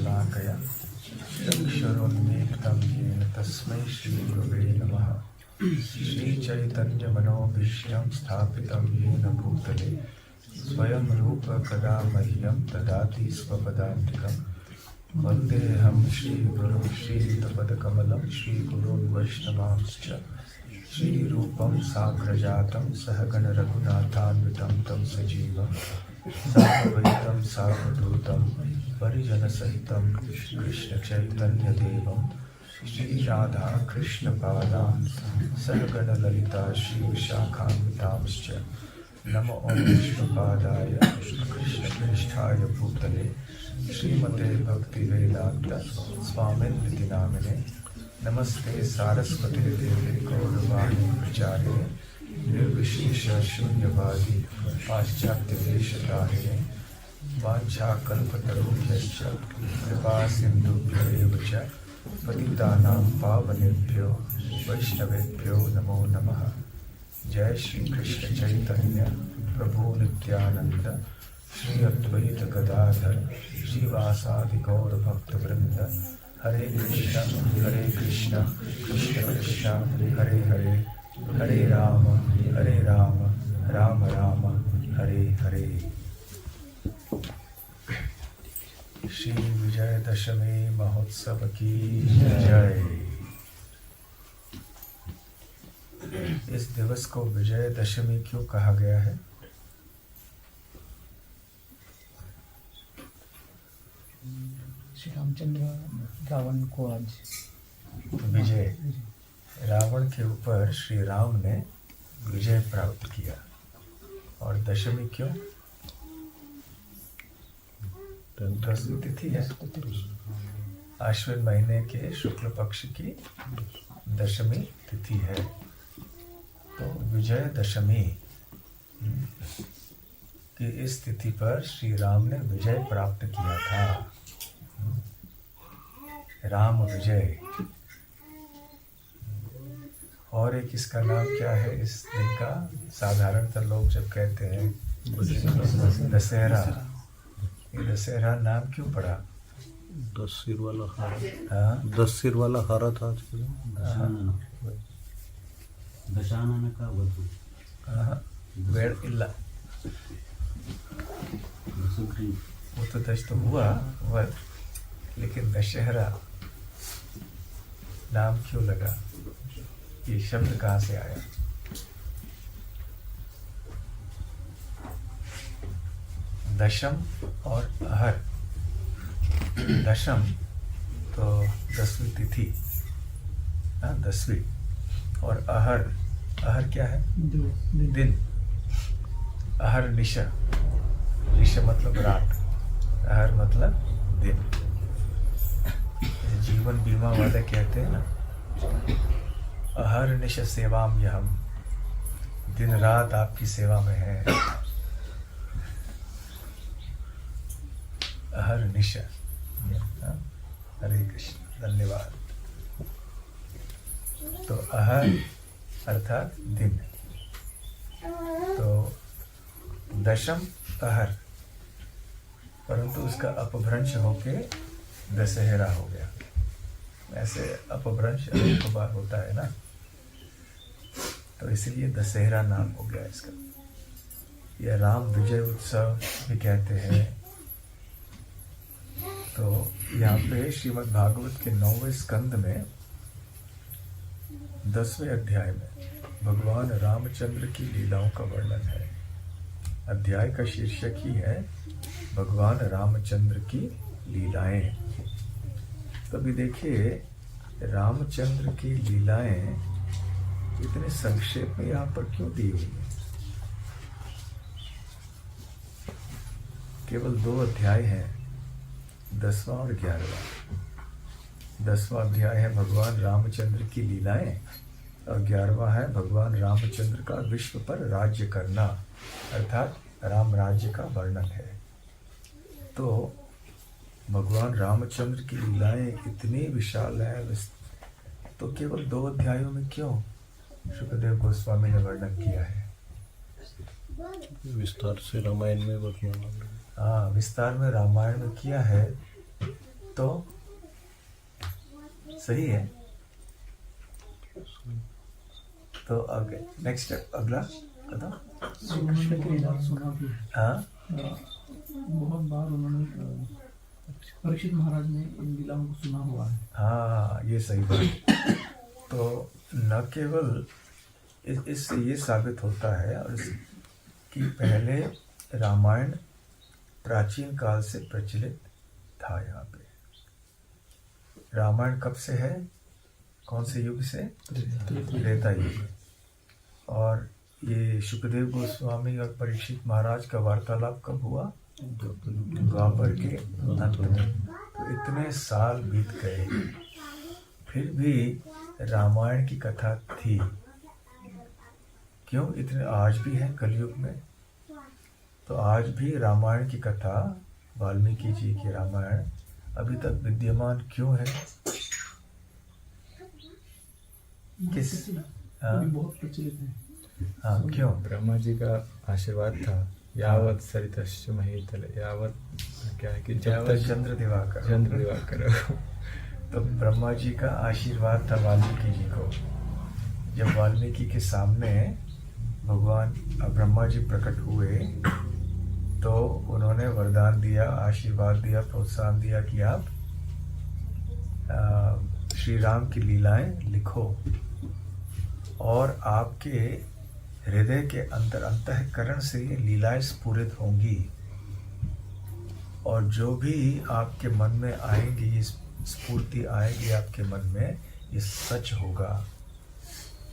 शलाकया चक्षुरुन्मीलितं येन तस्मै श्रीगुरवे नमः। श्रीचैतन्यमनोभीष्टं स्थापितं येन भूतले स्वयं रूप कदा मह्यं ददाति स्वपदान्तिकं। वन्देऽहं श्रीगुरुं श्रीयुतपदकमलं श्रीगुरुं वैष्णवांश्च श्रीरूपं साग्रजातं सहगण रघुनाथान्वितं तं सजीवं साद्वैतं सावधूतं परिजनसहितं कृष्णचैतन्यदेवं श्रीराधा कृष्णपादान् सहगण ललिता श्रीविशाखान्वितांश्च नमो ॐ विष्णुपादाय कृष्णप्रेष्ठाय भूतले श्रीमते भक्तिवेदान्त स्वामिन्निति नामिने नमस्ते सारस्वती देवे गौरवाणी प्रचारिणे निर्विशेष शून्यवादी पाश्चात्यदेशतारिणे वाञ्छाकल्पतरुभ्यश्च कृपा सिन्धुभ्यो एव च पतितानां पावनेभ्यो वैष्णवेभ्यो नमो नमः। जय श्री कृष्ण चैतन्य प्रभु नित्यानंद श्री अद्वैत गदाधर श्रीवासादि गौर भक्त वृंद। हरे कृष्ण कृष्ण कृष्ण हरे हरे, हरे राम राम राम हरे हरे। श्री विजयदशमी महोत्सव की जय। इस दिवस को विजयदशमी क्यों कहा गया है? श्री रामचंद्र रावण को आज विजय, रावण के ऊपर श्री राम ने विजय प्राप्त किया। और दशमी क्यों? 10वीं तिथि है, आश्विन महीने के शुक्ल पक्ष की दशमी तिथि है। तो विजय दशमी की इस तिथि पर श्री राम ने विजय प्राप्त किया था। राम विजय। और एक इसका नाम क्या है इस दिन का? साधारणतः लोग जब कहते हैं दशहरा, ये दशहरा नाम क्यों पड़ा? 10 सिर वाला हारा। हाँ? 10 सिर वाला हारा था। दशानन का वधु। वेड़ इल्ला, वो तो दश तो हुआ वध, लेकिन दशहरा नाम क्यों लगा? ये शब्द कहाँ से आया? दशम और अहर। दशम तो 10वीं तिथि, 10वीं। और अहर, अहर क्या है? दिन। अहर निशा, निशा मतलब रात, अहर मतलब दिन। जीवन बीमा वाले कहते हैं ना, अहर निश सेवाम यहम, दिन रात आपकी सेवा में है। अहर निश। हरे कृष्ण, धन्यवाद। तो अहर अर्थात दिन। तो दशम अहर, परंतु उसका अपभ्रंश होके दशहरा हो गया। ऐसे अपभ्रंश अनेक बार होता है ना, तो इसलिए दशहरा नाम हो गया इसका। यह राम विजय उत्सव भी कहते हैं। तो यहाँ पे श्रीमद् भागवत के 9वें स्कंद में 10वें अध्याय में भगवान रामचंद्र की लीलाओं का वर्णन है। अध्याय का शीर्षक ही है भगवान रामचंद्र की लीलाएं। तभी देखिए, रामचंद्र की लीलाएं इतने संक्षेप में यहाँ पर क्यों दी हुई है? केवल 2 अध्याय हैं, 10वां और 11वां। 10वां अध्याय है भगवान रामचंद्र की लीलाएं और 11वां है भगवान रामचंद्र का विश्व पर राज्य करना, अर्थात राम राज्य का वर्णन है। तो भगवान रामचंद्र की लीलाएं इतनी विशाल है, तो केवल 2 अध्यायों में क्यों शुकदेव गोस्वामी ने वर्णन किया है? विस्तार से रामायण में वर्णन। हाँ, विस्तार में रामायण में किया है, तो सही है। तो आगे नेक्स्ट अगला कदम। उन्होंने लीला सुना भी है। हाँ बहुत बार उन्होंने परीक्षित महाराज ने इन लीलाओं को सुना हुआ है। हाँ, ये सही बात। तो न केवल इससे ये साबित होता है और कि पहले रामायण प्राचीन काल से प्रचलित था। यहाँ पे रामायण कब से है, कौन से युग से? त्रेता युग। और ये सुखदेव गोस्वामी और परीक्षित महाराज का वार्तालाप कब हुआ? द्वापर के अंत में। तो इतने साल बीत गए, फिर भी रामायण की कथा थी। क्यों इतने आज भी है कलयुग में? तो आज भी रामायण की कथा, वाल्मीकि जी की रामायण अभी तक विद्यमान क्यों है? किस बहुत प्रचलित है। हाँ, क्यों? ब्रह्मा जी का आशीर्वाद था, यावत सरितश्च महीतले, यावत क्या है कि जब तक चंद्र दिवाकर। चंद्र दिवाकर। तो ब्रह्मा जी का आशीर्वाद था वाल्मीकि जी को। जब वाल्मीकि के सामने भगवान ब्रह्मा जी प्रकट हुए तो उन्होंने वरदान दिया, आशीर्वाद दिया, प्रोत्साहन दिया कि आप श्री राम की लीलाएं लिखो और आपके हृदय के अंदर अंतःकरण से ये लीलाएं स्फुरित होंगी और जो भी आपके मन में आएंगी, ये स्फूर्ति आएगी आपके मन में, ये सच होगा।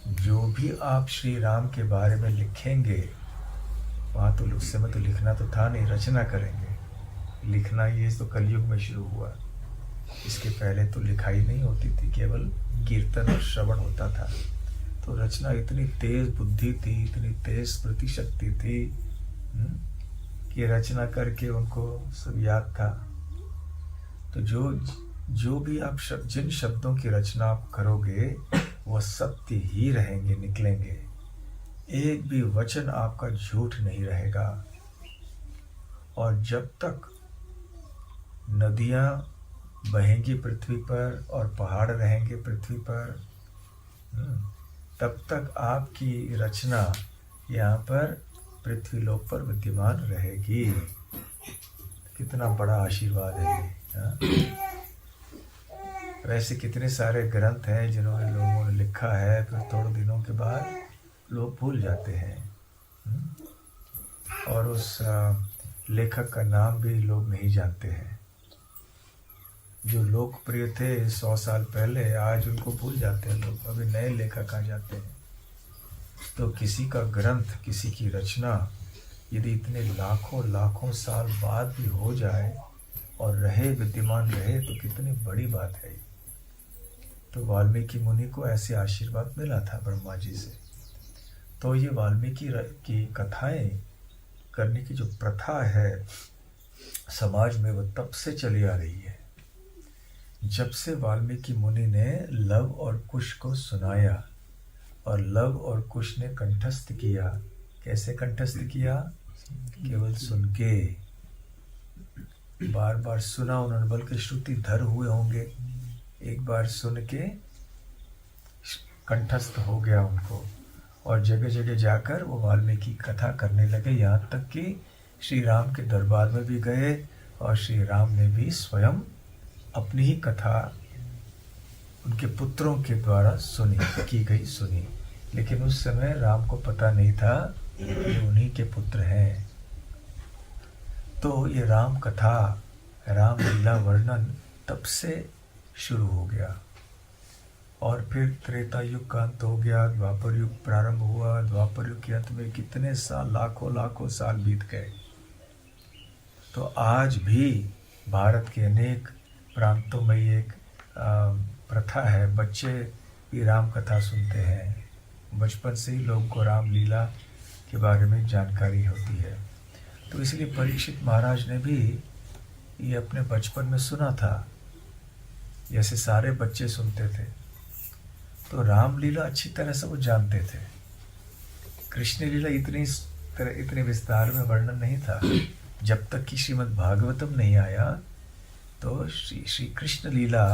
जो भी आप श्री राम के बारे में लिखेंगे, वहाँ तो उस समय तो लिखना तो था नहीं, रचना करेंगे। लिखना ये तो कलयुग में शुरू हुआ, इसके पहले तो लिखाई नहीं होती थी, केवल कीर्तन और श्रवण होता था। तो रचना इतनी तेज बुद्धि थी, इतनी तेज स्मृति शक्ति थी कि रचना करके उनको सब याद था। तो जो भी आप जिन शब्दों की रचना आप करोगे वह सत्य ही रहेंगे, निकलेंगे। एक भी वचन आपका झूठ नहीं रहेगा। और जब तक नदियां बहेंगी पृथ्वी पर और पहाड़ रहेंगे पृथ्वी पर, तब तक आपकी रचना यहाँ पर पृथ्वी लोक पर विद्यमान रहेगी। कितना बड़ा आशीर्वाद है ये। वैसे कितने सारे ग्रंथ हैं जिन्होंने लोगों ने लिखा है, फिर थोड़े दिनों के बाद लोग भूल जाते हैं और उस लेखक का नाम भी लोग नहीं जानते हैं। जो लोकप्रिय थे 100 साल पहले, आज उनको भूल जाते हैं लोग, अभी नए लेखक आ जाते हैं। तो किसी का ग्रंथ, किसी की रचना यदि इतने लाखों लाखों साल बाद भी हो जाए और रहे, विद्यमान रहे, तो कितनी बड़ी बात है। तो वाल्मीकि मुनि को ऐसे आशीर्वाद मिला था ब्रह्मा जी से। तो ये वाल्मीकि की कथाएं करने की जो प्रथा है समाज में, वो तब से चली आ रही है जब से वाल्मीकि मुनि ने लव और कुश को सुनाया और लव और कुश ने कंठस्थ किया। कैसे कंठस्थ किया? केवल सुन के, बार बार सुना उन्होंने, बल्कि श्रुति धर हुए होंगे। एक बार सुन के कंठस्थ हो गया उनको और जगह जगह जाकर वो वाल्मीकि कथा करने लगे। यहाँ तक कि श्री राम के दरबार में भी गए और श्री राम ने भी स्वयं अपनी ही कथा उनके पुत्रों के द्वारा सुनी। लेकिन उस समय राम को पता नहीं था कि उन्हीं के पुत्र हैं। तो ये राम कथा, राम लीला वर्णन तब से शुरू हो गया और फिर त्रेता युग का अंत हो गया, द्वापर युग प्रारंभ हुआ। द्वापर युग के अंत में कितने साल, लाखों लाखों साल बीत गए। तो आज भी भारत के अनेक प्रांतों में ये एक प्रथा है, बच्चे भी राम कथा सुनते हैं। बचपन से ही लोगों को रामलीला के बारे में जानकारी होती है। तो इसलिए परीक्षित महाराज ने भी ये अपने बचपन में सुना था, जैसे सारे बच्चे सुनते थे। तो रामलीला अच्छी तरह से वो जानते थे। कृष्ण लीला इतने विस्तार में वर्णन नहीं था। जब तक कि श्रीमद् भागवतम नहीं आया तो श्री कृष्ण लीला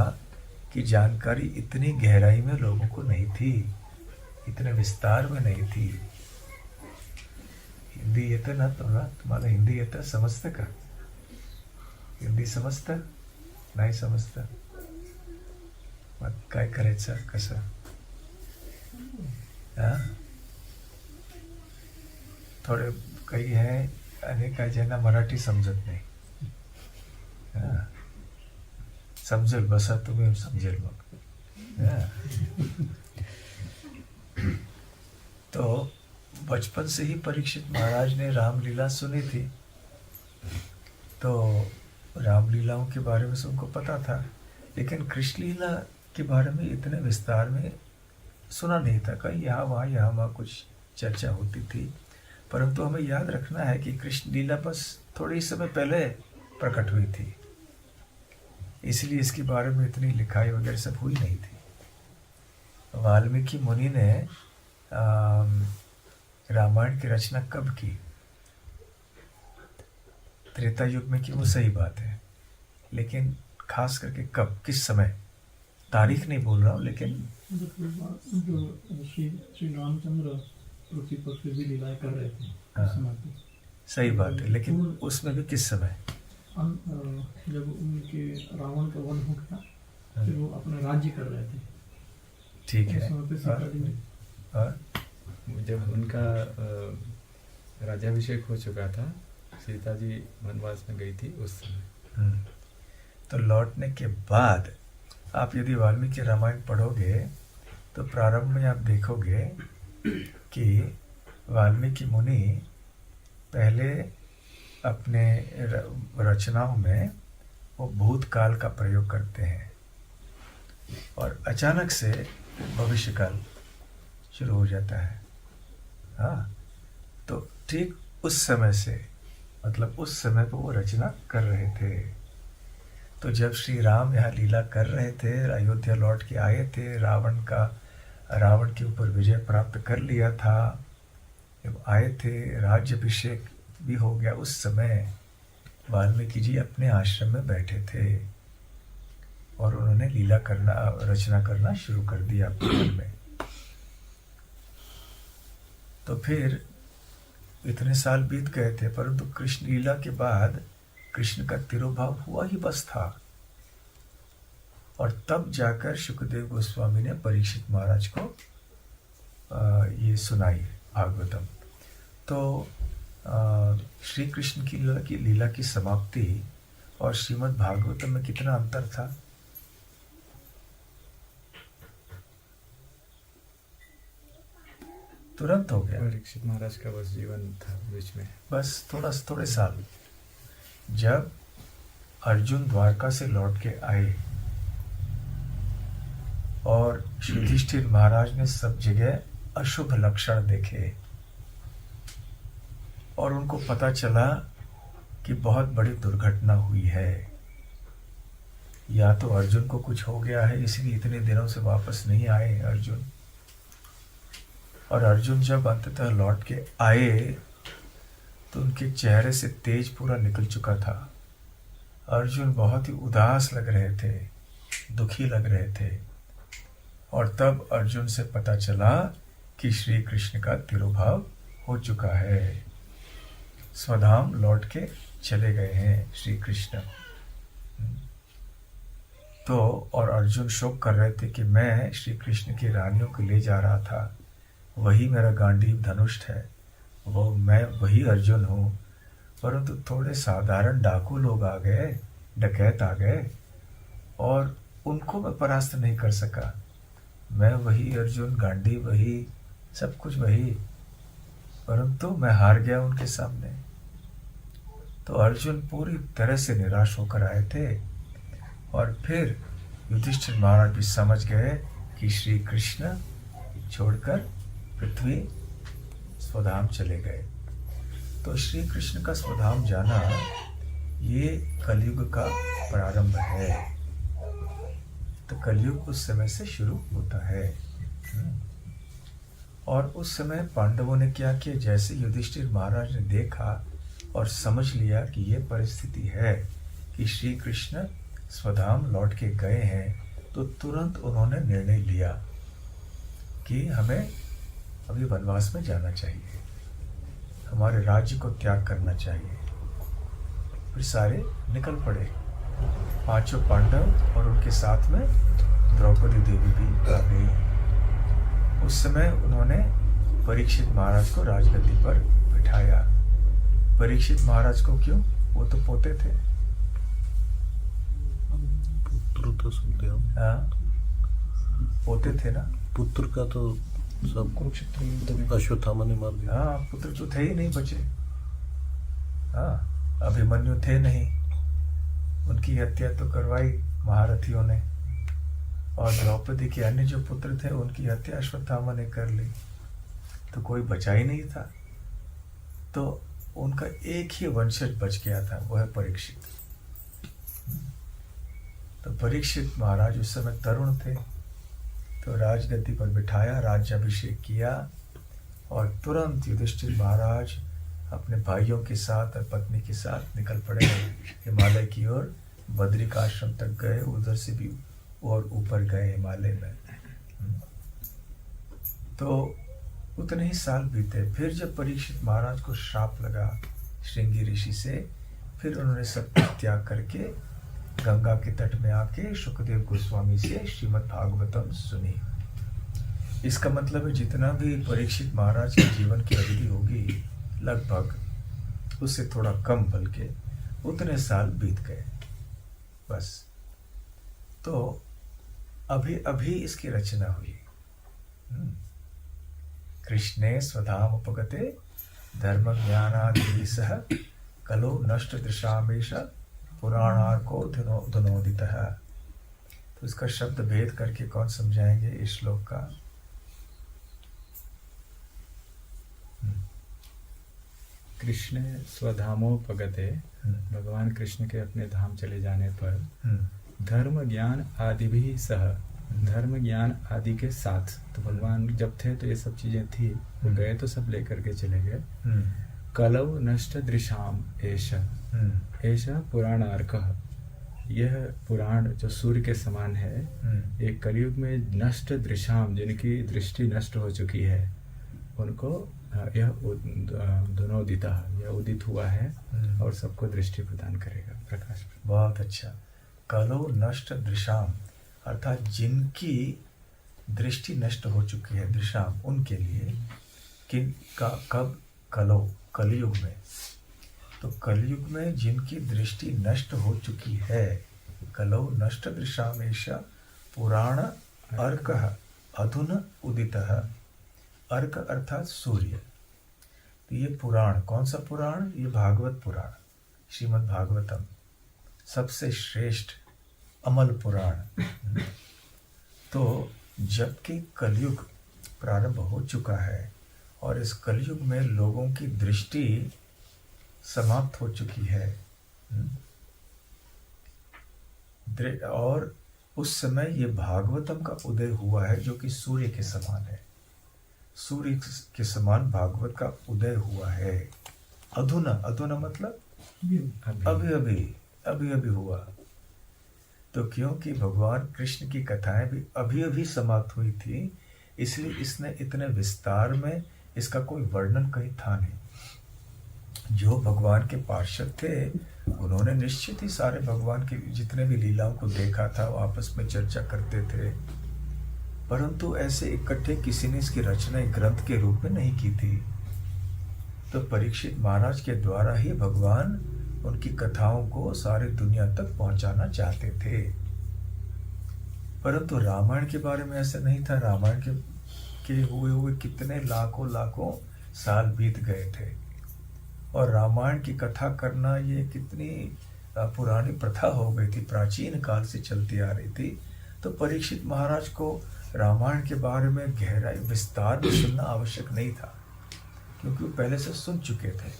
की जानकारी इतनी गहराई में लोगों को नहीं थी, इतने विस्तार में नहीं थी. हिंदी येतं ना तुम्हाला हिंदी येतं, समजतं का? हिंदी समजतं? नाही समजतं? मग काय करायचं, कसं? हा, थोडे काही आहे आणि काही ज्यांना मराठी समजत नाही. हा, समजेल, बसा तुम्ही समजेल मग. हा. तो बचपन से ही परीक्षित महाराज ने रामलीला सुनी थी, तो रामलीलाओं के बारे में सबको पता था, लेकिन कृष्ण लीला के बारे में इतने विस्तार में सुना नहीं था. कहीं यहाँ वहाँ कुछ चर्चा होती थी, परंतु हमें याद रखना है कि कृष्ण लीला बस थोड़े ही समय पहले प्रकट हुई थी, इसलिए इसके बारे में इतनी लिखाई वगैरह सब हुई नहीं थी. वाल्मीकि मुनि ने रामायण की रचना कब की? त्रेता युग में की, वो सही बात है, लेकिन खास करके कब, किस समय, तारीख नहीं बोल रहा हूँ, लेकिन जो श्री रामचंद्र पृथ्वी पर फिर भी लीलाएं कर रहे थे हाँ, उस समय पे, सही बात है, लेकिन उसमें भी किस समय? जब उनके रावण का वध हो गया, फिर वो अपना राज्य कर रहे थे. ठीक उस है. समय पे सीता जी ने और जब उनका राज्याभिषेक हो चुका था, सीता जी वनवास में गई थी उस समय. तो लौटने के बाद आप यदि वाल्मीकि रामायण पढ़ोगे तो प्रारंभ में आप देखोगे कि वाल्मीकि मुनि पहले अपने रचनाओं में वो भूतकाल का प्रयोग करते हैं और अचानक से भविष्यकाल शुरू हो जाता है. हाँ, तो ठीक उस समय से, मतलब उस समय पर वो रचना कर रहे थे. तो जब श्री राम यहाँ लीला कर रहे थे, अयोध्या लौट के आए थे, रावण के ऊपर विजय प्राप्त कर लिया था, जब आए थे, राज्याभिषेक भी हो गया, उस समय वाल्मीकि जी अपने आश्रम में बैठे थे और उन्होंने रचना करना शुरू कर दिया अपने मन में. तो फिर इतने साल बीत गए थे, परंतु कृष्ण लीला के बाद कृष्ण का तिरोभाव हुआ ही बस था, और तब जाकर शुकदेव गोस्वामी ने परीक्षित महाराज को ये सुनाई भागवतम. तो श्री कृष्ण की लीला की समाप्ति और श्रीमद् भागवतम में कितना अंतर था? तुरंत हो गया. परीक्षित महाराज का बस जीवन था बीच में, बस थोड़े साल. जब अर्जुन द्वारका से लौट के आए और युधिष्ठिर महाराज ने सब जगह अशुभ लक्षण देखे और उनको पता चला कि बहुत बड़ी दुर्घटना हुई है, या तो अर्जुन को कुछ हो गया है इसलिए इतने दिनों से वापस नहीं आए अर्जुन. और अर्जुन जब अंततः लौट के आए तो उनके चेहरे से तेज पूरा निकल चुका था. अर्जुन बहुत ही उदास लग रहे थे, दुखी लग रहे थे, और तब अर्जुन से पता चला कि श्री कृष्ण का तिरोभाव हो चुका है, स्वधाम लौट के चले गए हैं श्री कृष्ण. तो और अर्जुन शोक कर रहे थे कि मैं श्री कृष्ण की रानियों को ले जा रहा था, वही मेरा गांडीव धनुष है, वो मैं वही अर्जुन हूँ, परंतु थोड़े साधारण डाकू लोग आ गए, डकैत आ गए और उनको मैं परास्त नहीं कर सका. मैं वही अर्जुन, गांडीव वही, सब कुछ वही, परंतु मैं हार गया उनके सामने. तो अर्जुन पूरी तरह से निराश होकर आए थे, और फिर युधिष्ठिर महाराज भी समझ गए कि श्री कृष्ण छोड़कर पृथ्वी स्वधाम चले गए. तो श्री कृष्ण का स्वधाम जाना ये कलयुग का प्रारंभ है. तो कलयुग उस समय से शुरू होता है. और उस समय पांडवों ने क्या किया, जैसे युधिष्ठिर महाराज ने देखा और समझ लिया कि ये परिस्थिति है कि श्री कृष्ण स्वधाम लौट के गए हैं तो तुरंत उन्होंने निर्णय लिया कि हमें अभी वनवास में जाना चाहिए, हमारे राज्य को त्याग करना चाहिए। फिर सारे निकल पड़े, पांचों पांडव और उनके साथ में द्रौपदी देवी भी आ गई। उस समय उन्होंने परीक्षित महाराज को राजगद्दी पर बिठाया। परीक्षित महाराज को क्यों? वो तो पोते थे। पुत्र तो सुनते हो, हाँ, पोते थे ना। पुत्र का तो सब कुरुक्षेत्र में युद्ध में अश्वत्थामा ने मार दिया। हाँ, पुत्र तो थे ही नहीं बचे। हाँ, अभिमन्यु थे नहीं, उनकी हत्या तो करवाई महारथियों ने, और द्रौपदी के अन्य जो पुत्र थे उनकी हत्या अश्वत्थामा ने कर ली, तो कोई बचा ही नहीं था। तो उनका एक ही वंशज बच गया था, वो है परीक्षित। तो परीक्षित महाराज उस समय तरुण थे, तो राजगद्दी पर बिठाया, राज्याभिषेक किया, और तुरंत युधिष्ठिर महाराज अपने भाइयों के साथ और पत्नी के साथ निकल पड़े हिमालय की ओर। बद्रिक आश्रम तक गए, उधर से भी और ऊपर गए हिमालय में। तो उतने ही साल बीते। फिर जब परीक्षित महाराज को श्राप लगा श्रृंगी ऋषि से, फिर उन्होंने सब त्याग करके गंगा के तट में आके शुकदेव गोस्वामी से श्रीमद् भागवतम सुनी। इसका मतलब है जितना भी परीक्षित महाराज के जीवन की अवधि होगी, लगभग उससे थोड़ा कम, बल्कि उतने साल बीत गए बस। तो अभी अभी इसकी रचना हुई। कृष्णे स्वधाम उपगते धर्म ज्ञानादि सह कलो नष्ट दृशामेश पुराणार्को धुनोदितः। तो इसका शब्द भेद करके कौन समझाएंगे इस श्लोक का? कृष्ण स्वधामोपगते, भगवान कृष्ण के अपने धाम चले जाने पर धर्म ज्ञान आदि भी सह, धर्म ज्ञान आदि के साथ। तो भगवान जब थे तो ये सब चीजें थी, वो गए तो सब लेकर के चले गए। कलौ नष्ट दृशाम एष पुराणार्कः, यह पुराण जो सूर्य के समान है, एक कलयुग में नष्ट दृशाम, जिनकी दृष्टि नष्ट हो चुकी है, उनको यह धुनोदिता, यह उदित हुआ है और सबको दृष्टि प्रदान करेगा, प्रकाश। बहुत अच्छा। कलो नष्ट दृशाम, अर्थात जिनकी दृष्टि नष्ट हो चुकी है, दृशाम उनके लिए। किन का कब? कलो, कलयुग में। तो कलयुग में जिनकी दृष्टि नष्ट हो चुकी है, कलो नष्ट दृशामेश पुराण अर्कः अधुना उदितः। अर्क अर्थात सूर्य। तो ये पुराण, कौन सा पुराण? ये भागवत पुराण, श्रीमद् भागवतम, सबसे श्रेष्ठ अमल पुराण। तो जबकि कलयुग प्रारंभ हो चुका है और इस कलयुग में लोगों की दृष्टि समाप्त हो चुकी है, और उस समय ये भागवतम का उदय हुआ है, जो कि सूर्य के समान है। सूर्य के समान भागवत का उदय हुआ है। अधुना, अधुना मतलब अभी अभी हुआ। तो क्योंकि भगवान कृष्ण की कथाएं भी अभी अभी समाप्त हुई थी, इसलिए इसने इतने विस्तार में इसका कोई वर्णन कहीं था नहीं। जो भगवान के पार्षद थे उन्होंने निश्चित ही सारे भगवान की जितने भी लीलाओं को देखा था, वो आपस में चर्चा करते थे, परंतु ऐसे इकट्ठे किसी ने इसकी रचना एक ग्रंथ के रूप में नहीं की थी। तो परीक्षित महाराज के द्वारा ही भगवान उनकी कथाओं को सारी दुनिया तक पहुंचाना चाहते थे। परंतु रामायण के बारे में ऐसा नहीं था। रामायण के हुए कितने लाखों साल बीत गए थे, और रामायण की कथा करना ये कितनी पुरानी प्रथा हो गई थी, प्राचीन काल से चलती आ रही थी। तो परीक्षित महाराज को रामायण के बारे में गहराई विस्तार में सुनना आवश्यक नहीं था, क्योंकि वो पहले से सुन चुके थे।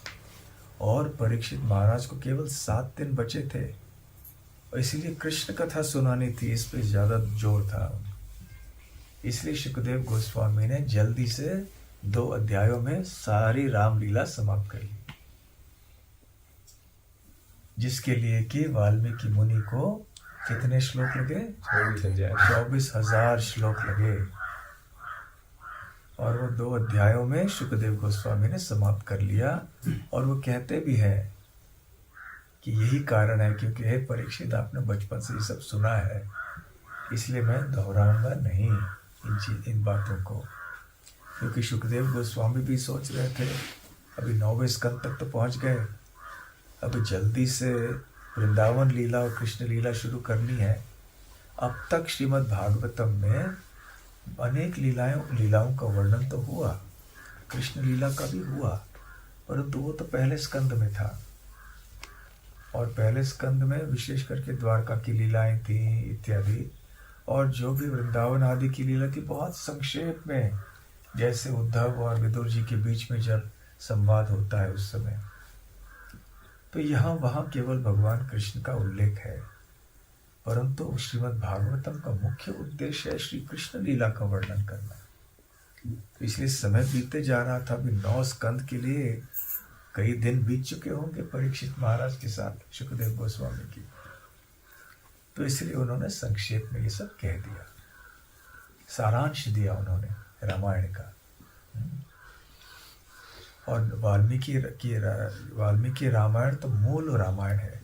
और परीक्षित महाराज को केवल 7 दिन बचे थे, और इसीलिए कृष्ण कथा सुनानी थी, इस पे ज़्यादा जोर था। इसलिए शुकदेव गोस्वामी ने जल्दी से 2 अध्यायों में सारी रामलीला समाप्त कर ली, जिसके लिए कि वाल्मीकि मुनि को कितने श्लोक लगे? 24,000 श्लोक लगे। और वो 2 अध्यायों में शुकदेव गोस्वामी ने समाप्त कर लिया। और वो कहते भी हैं कि यही कारण है, क्योंकि हे परीक्षित, आपने बचपन से ये सब सुना है, इसलिए मैं दोहराऊंगा नहीं इन बातों को। क्योंकि शुकदेव गोस्वामी भी सोच रहे थे अभी 9वें स्कंद तक तो पहुंच गए, अभी जल्दी से वृंदावन लीला और कृष्ण लीला शुरू करनी है। अब तक श्रीमद् भागवतम में अनेक लीलाओं का वर्णन तो हुआ, कृष्ण लीला का भी हुआ, परंतु वो तो पहले स्कंद में था। और पहले स्कंद में विशेष करके द्वारका की लीलाएं थी इत्यादि, और जो भी वृंदावन आदि की लीला थी बहुत संक्षेप में, जैसे उद्धव और विदुर जी के बीच में जब संवाद होता है उस समय। तो यहाँ वहाँ केवल भगवान कृष्ण का उल्लेख है, परंतु श्रीमद् भागवतम का मुख्य उद्देश्य है श्री कृष्ण लीला का वर्णन करना। तो इसलिए समय बीते जा रहा था। अभी 9 स्कंद के लिए कई दिन बीत चुके होंगे परीक्षित महाराज के साथ शुकदेव गोस्वामी की। तो इसलिए उन्होंने संक्षेप में ये सब कह दिया, सारांश दिया उन्होंने रामायण का। और वाल्मीकि रामायण तो मूल रामायण है,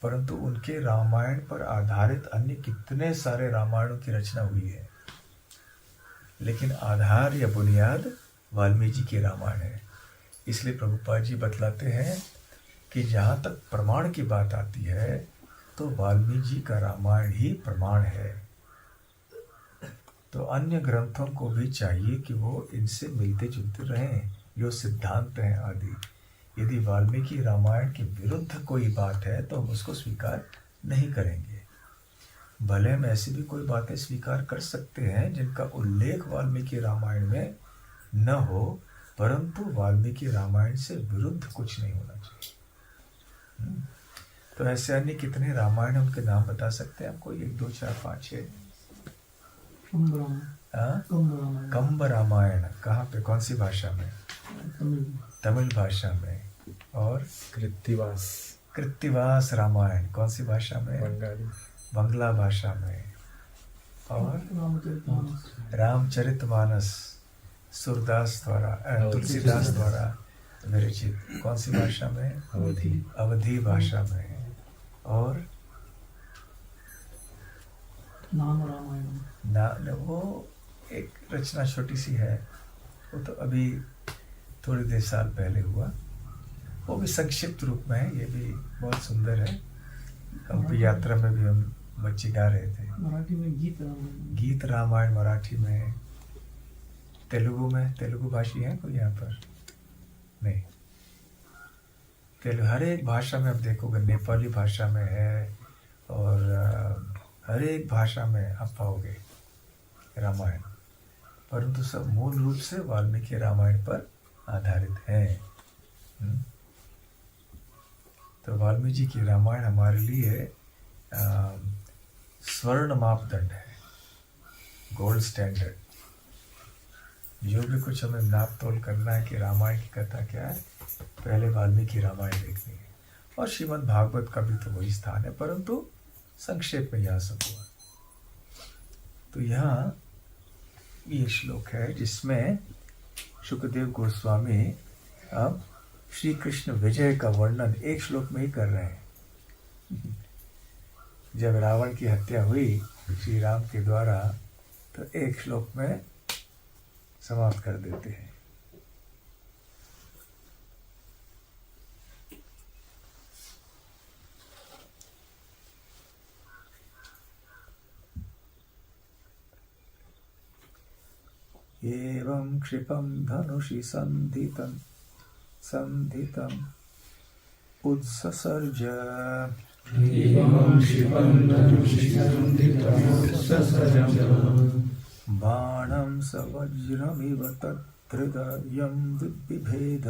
परंतु उनके रामायण पर आधारित अन्य कितने सारे रामायणों की रचना हुई है, लेकिन आधार या बुनियाद वाल्मीकि की रामायण है। इसलिए प्रभुपाद जी बतलाते हैं कि जहाँ तक प्रमाण की बात आती है तो वाल्मीकि का रामायण ही प्रमाण है। तो अन्य ग्रंथों को भी चाहिए कि वो इनसे मिलते जुलते रहें, जो सिद्धांत हैं आदि। यदि वाल्मीकि रामायण के विरुद्ध कोई बात है तो हम उसको स्वीकार नहीं करेंगे। भले हम ऐसी भी कोई बातें स्वीकार कर सकते हैं जिनका उल्लेख वाल्मीकि रामायण में न हो, परंतु वाल्मीकि रामायण से विरुद्ध कुछ नहीं होना चाहिए। तो ऐसे अन्य कितने रामायण हैं, उनके नाम बता सकते हैं आप? कोई 1, 2, 4, 5, 6? कंब रामायण कहाँ पे, कौन सी भाषा में? तमिल भाषा में। और कृत्तिवास रामायण कौन सी भाषा में? बंगला भाषा में। और रामचरितमानस सूरदास द्वारा, तुलसीदास द्वारा विरचित, कौन सी भाषा में? अवधी भाषा में। और नाम रामायण, वो एक रचना छोटी सी है, वो तो अभी थोड़ी देर साल पहले हुआ, वो भी संक्षिप्त रूप में है, ये भी बहुत सुंदर है। हम यात्रा में भी हम बच्चे गा रहे थे। मराठी में गीत रामायण मराठी में, तेलुगु में, तेलुगु भाषी है कोई यहाँ पर? नहीं, हर एक भाषा में आप देखोगे, नेपाली भाषा में है, और हर एक भाषा में आप पाओगे रामायण, परंतु सब मूल रूप से वाल्मीकि रामायण पर आधारित है। तो वाल्मीकि की रामायण हमारे लिए स्वर्ण मापदंड है, गोल्ड स्टैंडर्ड। जो भी कुछ हमें नाप तोल करना है कि रामायण की कथा क्या है, पहले वाल्मीकि रामायण देखनी है। और श्रीमद् भागवत का भी तो वही स्थान है, परंतु संक्षेप में यहाँ सब हुआ। तो यहाँ ये श्लोक है जिसमें शुकदेव गोस्वामी अब श्री कृष्ण विजय का वर्णन एक श्लोक में ही कर रहे हैं। जब रावण की हत्या हुई श्री राम के द्वारा, तो एक श्लोक में समाप्त कर देते हैं। एवं क्षिपं धनुषि संधितम् उत्ससर्ज बाणं सवज्रमिव तत्हृदयं बिभेद।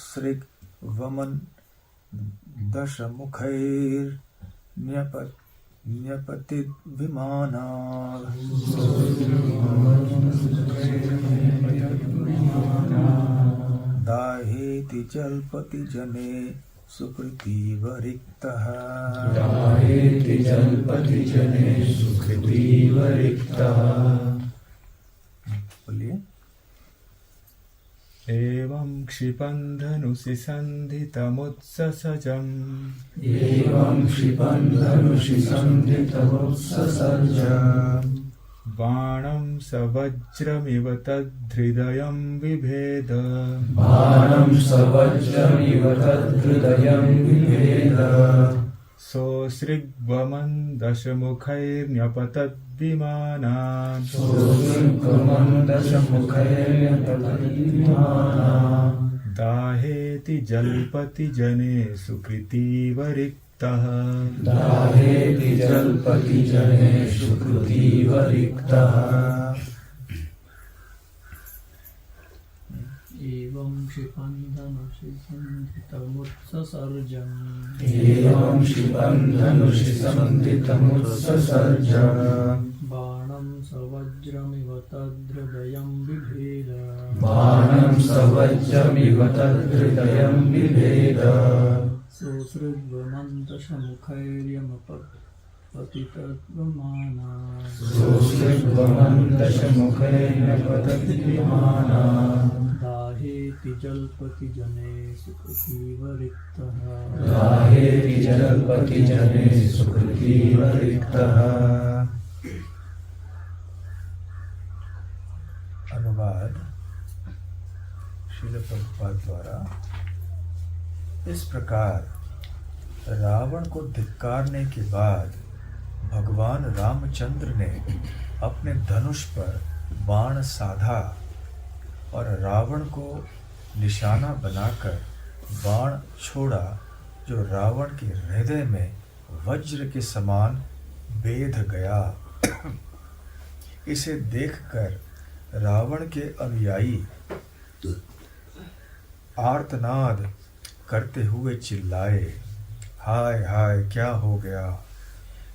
सोऽसृग्वमन् दशमुखैर्न्यपतिद्विमानात् दाहेति जल्पति जने सुकृतीव रिक्तः। दाहेति जल्पति जने सुकृतीव रिक्तः। बोलिए। एवं क्षिपन्धनुषि सन्धितमुत्ससजम् एवं क्षिपन्धनुषि सन्धितमुत्ससर्जम् बाणं सवज्रमिव तद्धृदयं बिभेद। बाणं सवज्रमिव तद्धृदयं बिभेद। सोऽसृग्वमन् दशमुखैर्न्यपतद्विमानान्। सोऽसृग्वमन् दशमुखैर्न्यपतद्विमानान्। दाहेति जल्पति जने सुकृतीव रिक्तः। दाहेति जल्पति जने सुकृतीव रिक्तः। एवं क्षिपन्धनुषि सन्धितमुत्ससर्जम् एवं क्षिपन्धनुषि सन्धितमुत्ससर्जम् बाणं सवज्रमिव तद्धृदयं बिभेद। बाणं सवज्रमिव तद्धृदयं बिभेद। सोऽसृग्वमन्तशमुखैर्यमपतितद्विमानान्। सोऽसृग्वमन्तशमुखैर्यमपतितद्विमानान्। दाहेति जल्पति जने सुकृतीव रिक्तः। दाहेति जल्पति जने सुकृतीव रिक्तः। अनुवाद श्रील प्रभुपाद द्वारा। इस प्रकार रावण को धिक्कारने के बाद भगवान रामचंद्र ने अपने धनुष पर बाण साधा और रावण को निशाना बनाकर बाण छोड़ा, जो रावण के हृदय में वज्र के समान बेध गया। इसे देखकर रावण के अनुयायी आर्तनाद करते हुए चिल्लाए, हाय हाय क्या हो गया।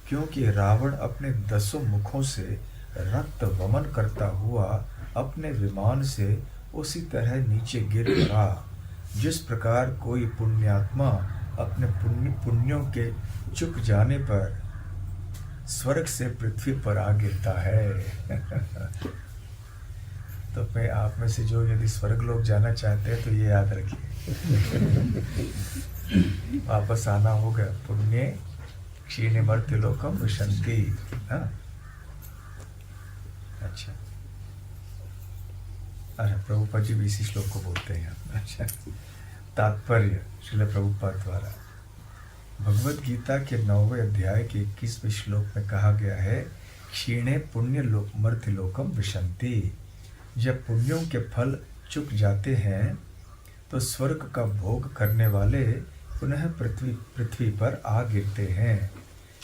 क्योंकि रावण अपने 10 मुखों से रक्त वमन करता हुआ अपने विमान से उसी तरह नीचे गिर पड़ा, जिस प्रकार कोई पुण्यात्मा अपने पुण्यों के चुक जाने पर स्वर्ग से पृथ्वी पर आ गिरता है। तो मैं आप में से जो यदि स्वर्ग लोग जाना चाहते हैं तो ये याद रखिए, वापस आना होगा। पुण्य क्षीण मर्त्य लोकम विशंति। हाँ, अच्छा। अरे प्रभुपाद जी भी इसी श्लोक को बोलते हैं। अच्छा, तात्पर्य श्रील प्रभुपाद द्वारा भगवद गीता के 9वें अध्याय के 21वें श्लोक में कहा गया है, क्षीणे पुण्य मर्त्य लोकम विशंति। जब पुण्यों के फल चुक जाते हैं तो स्वर्ग का भोग करने वाले पुनः पृथ्वी पर आ गिरते हैं।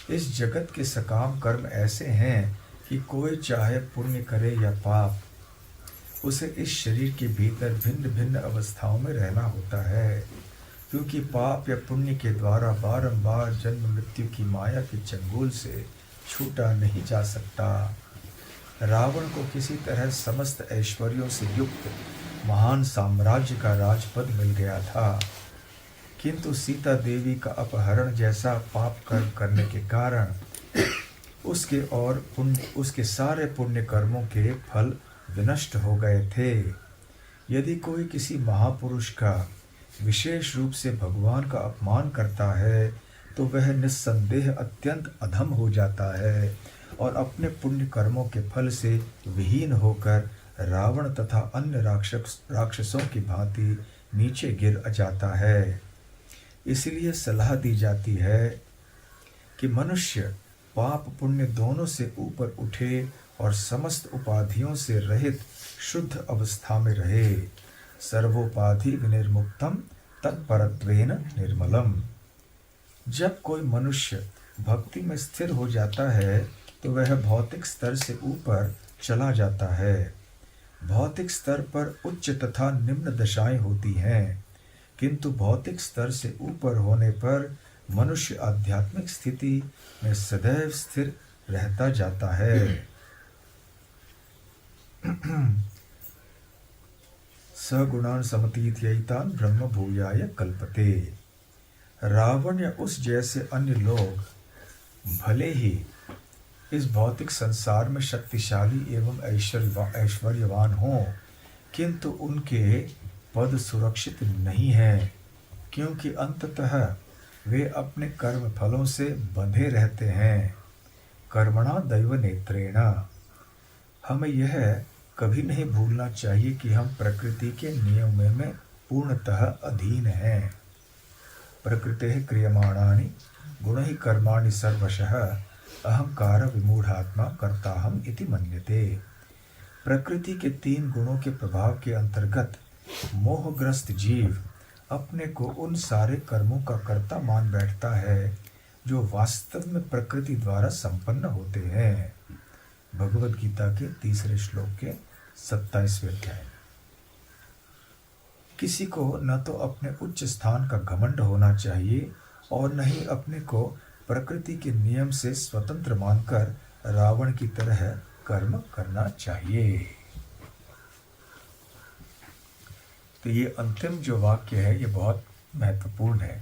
इस जगत के सकाम कर्म ऐसे हैं कि कोई चाहे पुण्य करे या पाप, उसे इस शरीर के भीतर भिन्न भिन्न अवस्थाओं में रहना होता है, क्योंकि पाप या पुण्य के द्वारा बारंबार जन्म मृत्यु की माया के चंगुल से छूटा नहीं जा सकता। रावण को किसी तरह समस्त ऐश्वर्यों से युक्त महान साम्राज्य का राजपद मिल गया था, किंतु सीता देवी का अपहरण जैसा पाप कर्म करने के कारण उसके सारे पुण्य कर्मों के फल विनष्ट हो गए थे। यदि कोई किसी महापुरुष का विशेष रूप से भगवान का अपमान करता है तो वह निस्संदेह अत्यंत अधम हो जाता है और अपने पुण्य कर्मों के फल से विहीन होकर रावण तथा अन्य राक्षसों की भांति नीचे गिर जाता है। इसलिए सलाह दी जाती है कि मनुष्य पाप पुण्य दोनों से ऊपर उठे और समस्त उपाधियों से रहित शुद्ध अवस्था में रहे। सर्वोपाधि विनिर्मुक्तम तत्परत्वेन निर्मलम। जब कोई मनुष्य भक्ति में स्थिर हो जाता है तो वह भौतिक स्तर से ऊपर चला जाता है। भौतिक स्तर पर उच्च तथा निम्न दशाएं होती हैं, किंतु भौतिक स्तर से ऊपर होने पर मनुष्य आध्यात्मिक स्थिति में सदैव स्थिर रहता जाता है। सगुणान समतीत्यैतान ब्रह्म भूयाय कल्पते। रावण या उस जैसे अन्य लोग भले ही इस भौतिक संसार में शक्तिशाली एवं ऐश्वर्यवान हों, किंतु उनके पद सुरक्षित नहीं है, क्योंकि अंततः वे अपने कर्म फलों से बंधे रहते हैं। कर्मणा दैव नेत्रेण। हमें यह कभी नहीं भूलना चाहिए कि हम प्रकृति के नियमों में पूर्णतः अधीन हैं। प्रकृतेः क्रियमाणानि गुणैः कर्माणि सर्वशः अहंकार विमूढ़ात्मा कर्ताहम इति मन्यते। प्रकृति के 3 गुणों के प्रभाव के अंतर्गत मोहग्रस्त जीव अपने को उन सारे कर्मों का कर्ता मान बैठता है जो वास्तव में प्रकृति द्वारा संपन्न होते हैं। भगवद गीता के 3 श्लोक के 27वें अध्याय। किसी को न तो अपने उच्च स्थान का घमंड होना चाहिए और न ही अपने को प्रकृति के नियम से स्वतंत्र मानकर रावण की तरह कर्म करना चाहिए। तो ये अंतिम जो वाक्य है ये बहुत महत्वपूर्ण है।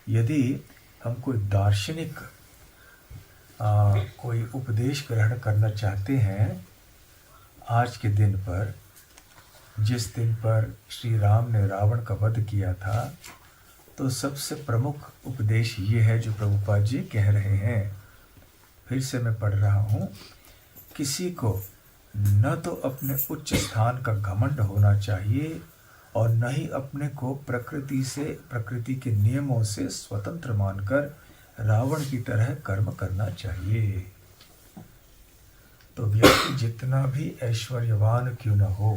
यदि हम कोई दार्शनिक कोई उपदेश ग्रहण करना चाहते हैं आज के दिन पर, जिस दिन पर श्री राम ने रावण का वध किया था, तो सबसे प्रमुख उपदेश ये है जो प्रभुपाद जी कह रहे हैं। फिर से मैं पढ़ रहा हूँ। किसी को न तो अपने उच्च स्थान का घमंड होना चाहिए और न ही अपने को प्रकृति के नियमों से स्वतंत्र मानकर रावण की तरह कर्म करना चाहिए। तो व्यक्ति जितना भी ऐश्वर्यवान क्यों न हो,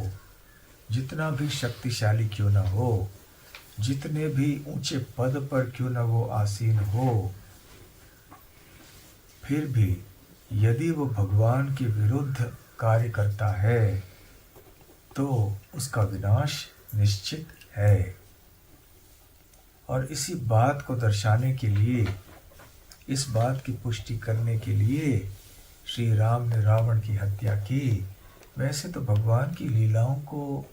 जितना भी शक्तिशाली क्यों न हो, जितने भी ऊंचे पद पर क्यों न वो आसीन हो, फिर भी यदि वो भगवान के विरुद्ध कार्य करता है तो उसका विनाश निश्चित है। और इसी बात को दर्शाने के लिए, इस बात की पुष्टि करने के लिए श्री राम ने रावण की हत्या की। वैसे तो भगवान की लीलाओं को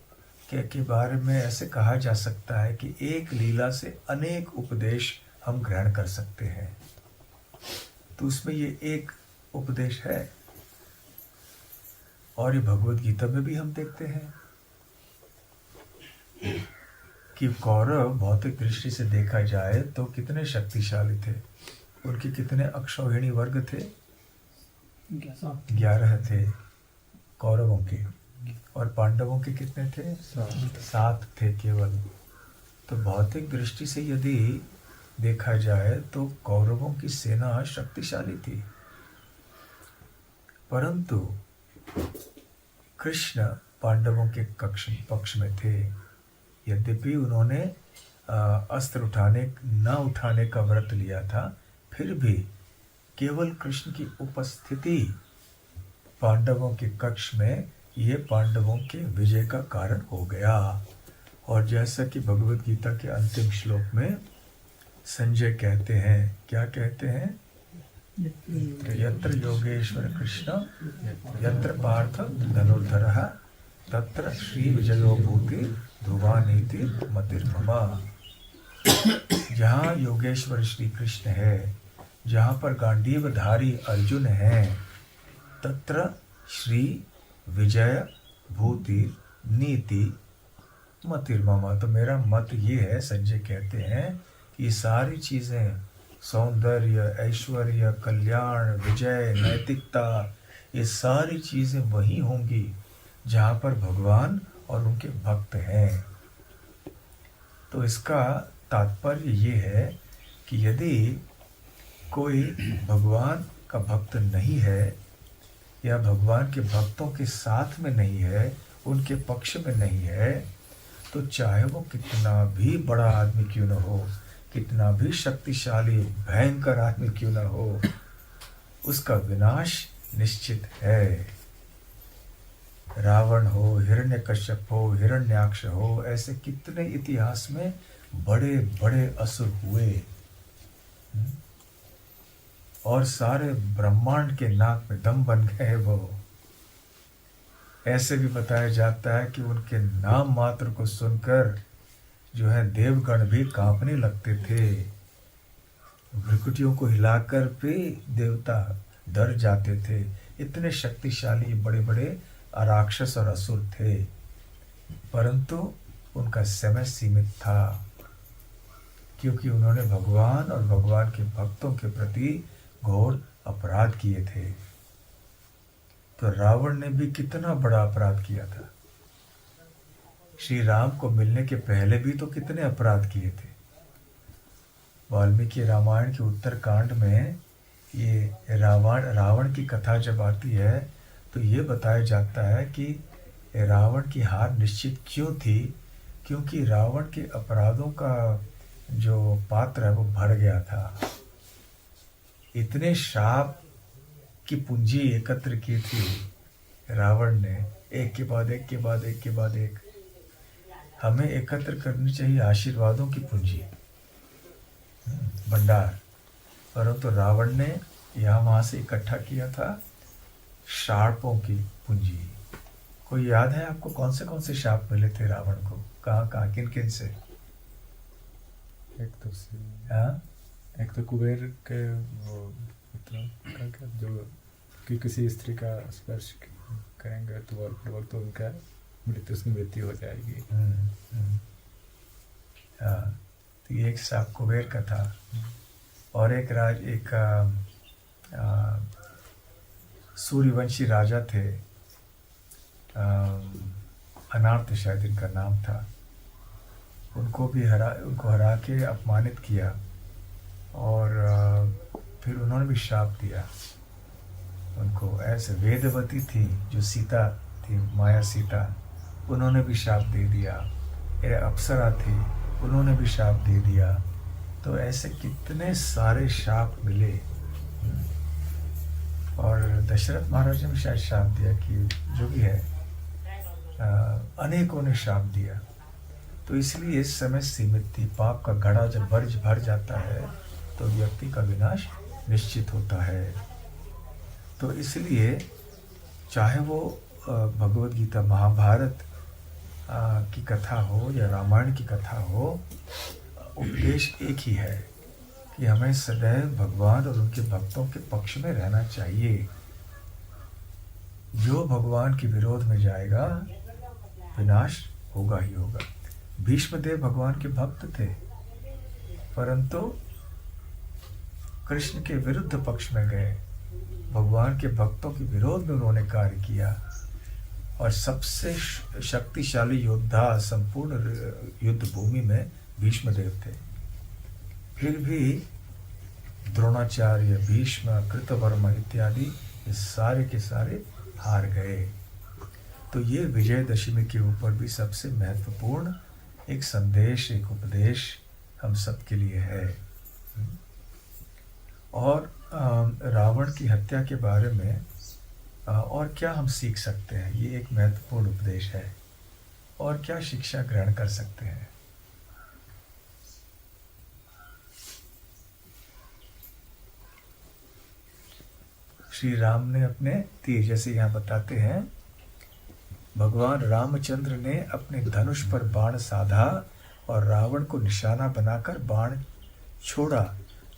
के बारे में ऐसे कहा जा सकता है कि एक लीला से अनेक उपदेश हम ग्रहण कर सकते हैं। तो उसमें ये एक उपदेश है। और ये भगवद गीता में भी हम देखते हैं कि कौरव भौतिक दृष्टि से देखा जाए तो कितने शक्तिशाली थे। उनके कितने अक्षौहिणी वर्ग थे? 11 थे कौरवों के, और पांडवों के कितने थे? 7 थे केवल। तो भौतिक दृष्टि से यदि देखा जाए तो कौरवों की सेना शक्तिशाली थी, परंतु कृष्ण पांडवों के पक्ष में थे। यद्यपि उन्होंने अस्त्र न उठाने का व्रत लिया था, फिर भी केवल कृष्ण की उपस्थिति पांडवों के कक्ष में ये पांडवों के विजय का कारण हो गया। और जैसा कि भगवद गीता के अंतिम श्लोक में संजय कहते हैं, क्या कहते हैं? यत्र योगेश्वर कृष्ण यत्र पार्थ धनुर्धरः तत्र श्री विजयो भूति ध्रुवानीति मतिर्ममा। जहाँ योगेश्वर श्री कृष्ण है, जहाँ पर गांडीवधारी अर्जुन है, तत्र श्री विजय भूति नीति मतिर्ममा। तो मेरा मत ये है, संजय कहते हैं, कि सारी चीज़ें, सौंदर्य, ऐश्वर्य, कल्याण, विजय, नैतिकता, ये सारी चीज़ें वही होंगी जहाँ पर भगवान और उनके भक्त हैं। तो इसका तात्पर्य ये है कि यदि कोई भगवान का भक्त नहीं है या भगवान के भक्तों के साथ में नहीं है, उनके पक्ष में नहीं है, तो चाहे वो कितना भी बड़ा आदमी क्यों न हो, कितना भी शक्तिशाली भयंकर आदमी क्यों न हो, उसका विनाश निश्चित है। रावण हो, हिरण्यकश्यप हो, हिरण्याक्ष हो, ऐसे कितने इतिहास में बड़े बड़े असुर हुए और सारे ब्रह्मांड के नाक में दम बन गए वो। ऐसे भी बताया जाता है कि उनके नाम मात्र को सुनकर जो है देवगण भी कांपने लगते थे। भृकुटियों को हिलाकर भी देवता डर जाते थे। इतने शक्तिशाली बड़े बड़े राक्षस और असुर थे, परंतु उनका समय सीमित था, क्योंकि उन्होंने भगवान और भगवान के भक्तों के प्रति घोर अपराध किए थे। तो रावण ने भी कितना बड़ा अपराध किया था। श्री राम को मिलने के पहले भी तो कितने अपराध किए थे। वाल्मीकि रामायण के उत्तरकांड में ये रावण की कथा जब आती है तो ये बताया जाता है कि रावण की हार निश्चित क्यों थी, क्योंकि रावण के अपराधों का जो पात्र है वो भर गया था। इतने शाप की पूंजी एकत्र की थी रावण ने, एक के बाद एक के बाद एक के बाद एक। हमें एकत्र करनी चाहिए आशीर्वादों की पूंजी, भंडार, परंतु रावण ने यहाँ वहाँ से इकट्ठा किया था शापों की पूंजी। कोई याद है आपको कौन से शाप मिले थे रावण को, कहाँ कहाँ किन किन से? एक तो कुबेर के वो पुत्र का जो कि किसी स्त्री का स्पर्श करेंगे तो उनका उसकी मृत्यु हो जाएगी। हाँ, तो ये एक शाप कुबेर का था। और एक सूर्यवंशी राजा थे, अनार्त शायद इनका नाम था। उनको हरा के अपमानित किया और फिर उन्होंने भी शाप दिया उनको। ऐसे वेदवती थी जो सीता थी, माया सीता, उन्होंने भी शाप दे दिया। अप्सरा थी, उन्होंने भी शाप दे दिया। तो ऐसे कितने सारे शाप मिले। और दशरथ महाराज ने भी शायद शाप दिया कि जो भी है, अनेकों ने शाप दिया। तो इसलिए समय सीमित थी। पाप का घड़ा जब भर जाता है तो व्यक्ति का विनाश निश्चित होता है। तो इसलिए चाहे वो भगवद गीता, महाभारत की कथा हो या रामायण की कथा हो, उपदेश एक ही है कि हमें सदैव भगवान और उनके भक्तों के पक्ष में रहना चाहिए। जो भगवान के विरोध में जाएगा विनाश होगा ही होगा। भीष्मदेव भगवान के भक्त थे, परंतु कृष्ण के विरुद्ध पक्ष में गए, भगवान के भक्तों के विरोध में उन्होंने कार्य किया। और सबसे शक्तिशाली योद्धा संपूर्ण युद्ध भूमि में भीष्मदेव थे। फिर भी द्रोणाचार्य, भीष्म, कृतवर्मा इत्यादि ये सारे के सारे हार गए। तो ये विजयदशमी के ऊपर भी सबसे महत्वपूर्ण एक संदेश, एक उपदेश हम सब के लिए है। और रावण की हत्या के बारे में और क्या हम सीख सकते हैं, ये एक महत्वपूर्ण उपदेश है। और क्या शिक्षा ग्रहण कर सकते हैं? श्री राम ने अपने तीर, जैसे यहाँ बताते हैं, भगवान रामचंद्र ने अपने धनुष पर बाण साधा और रावण को निशाना बनाकर बाण छोड़ा,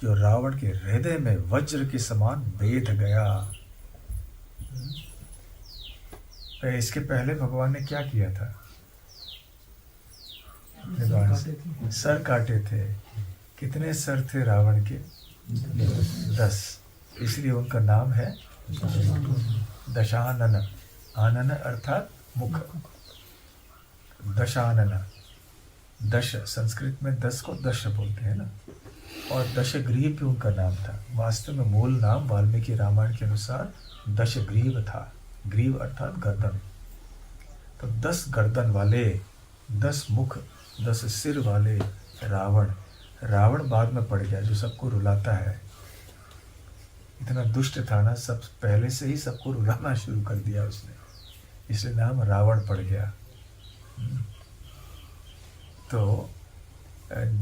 जो रावण के हृदय में वज्र के समान बेध गया। इसके पहले भगवान ने क्या किया था? सर काटे थे। कितने सर थे रावण के? 10। इसलिए उनका नाम है दशानन। आनन अर्थात मुख। दशानन, दश संस्कृत में 10 को दश बोलते हैं ना। और दशग्रीव भी उनका नाम था। वास्तव में मूल नाम वाल्मीकि रामायण के अनुसार दशग्रीव था। ग्रीव अर्थात गर्दन। तो 10 गर्दन वाले, 10 मुख, 10 सिर वाले रावण बाद में पड़ गया, जो सबको रुलाता है। इतना दुष्ट था ना, सब पहले से ही सबको रुलाना शुरू कर दिया उसने, इसलिए नाम रावण पड़ गया। तो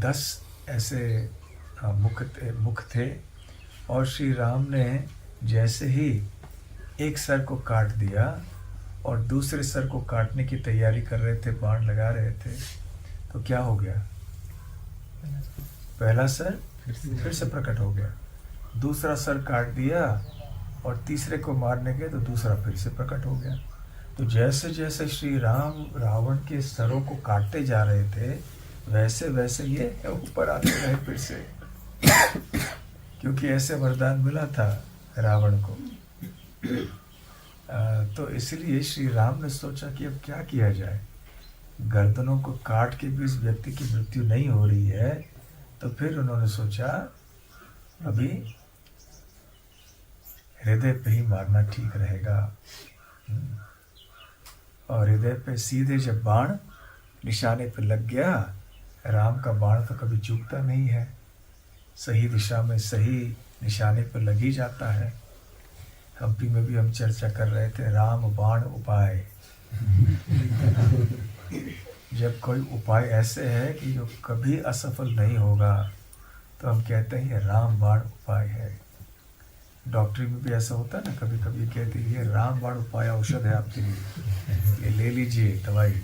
10 ऐसे मुख थे। और श्री राम ने जैसे ही एक सर को काट दिया और दूसरे सर को काटने की तैयारी कर रहे थे, बाण लगा रहे थे, तो क्या हो गया? पहला सर फिर से प्रकट हो गया, दूसरा सर काट दिया और तीसरे को मारने गए तो दूसरा फिर से प्रकट हो गया। तो जैसे जैसे श्री राम रावण के सरों को काटते जा रहे थे, वैसे वैसे ये ऊपर आते रहे फिर से, क्योंकि ऐसे वरदान मिला था रावण को। तो इसलिए श्री राम ने सोचा कि अब क्या किया जाए, गर्दनों को काट के भी इस व्यक्ति की मृत्यु नहीं हो रही है, तो फिर उन्होंने सोचा अभी हृदय पे ही मारना ठीक रहेगा। और हृदय पे सीधे जब बाण निशाने पे लग गया, राम का बाण तो कभी चूकता नहीं है, सही दिशा में सही निशाने पे लग ही जाता है। हम्पी में भी हम चर्चा कर रहे थे राम बाण उपाय। जब कोई उपाय ऐसे है कि जो कभी असफल नहीं होगा, तो हम कहते हैं ये राम बाण उपाय है। डॉक्टरी में भी ऐसा होता है ना, कभी कभी कहते हैं ये राम बाण उपाय औषध है आपके लिए, ये ले लीजिए दवाई,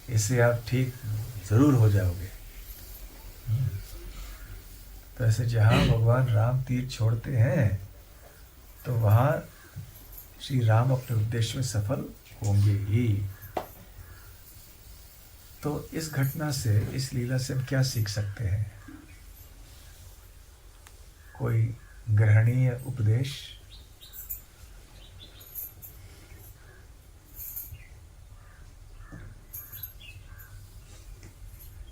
इससे आप ठीक जरूर हो जाओगे। तो ऐसे जहाँ भगवान राम तीर छोड़ते हैं, तो वहाँ श्री राम अपने उद्देश्य में सफल होंगे ही। तो इस घटना से, इस लीला से हम क्या सीख सकते हैं? कोई ग्रहणीय उपदेश?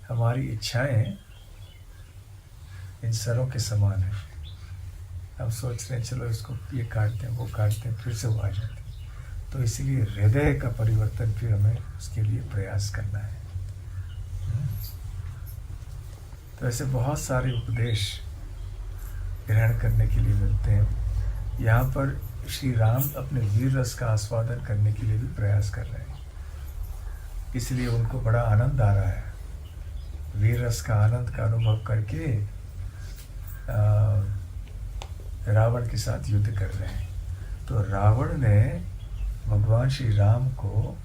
हमारी इच्छाएं इन सरों के समान है। हम सोच रहे हैं चलो इसको ये काटते हैं, वो काटते हैं, फिर से वो आ जाते हैं। तो इसीलिए हृदय का परिवर्तन फिर हमें उसके लिए प्रयास करना है। तो ऐसे बहुत सारे उपदेश ग्रहण करने के लिए मिलते हैं। यहाँ पर श्री राम अपने वीर रस का आस्वादन करने के लिए भी प्रयास कर रहे हैं, इसलिए उनको बड़ा आनंद आ रहा है। वीर रस का आनंद का अनुभव करके रावण के साथ युद्ध कर रहे हैं। तो रावण ने भगवान श्री राम को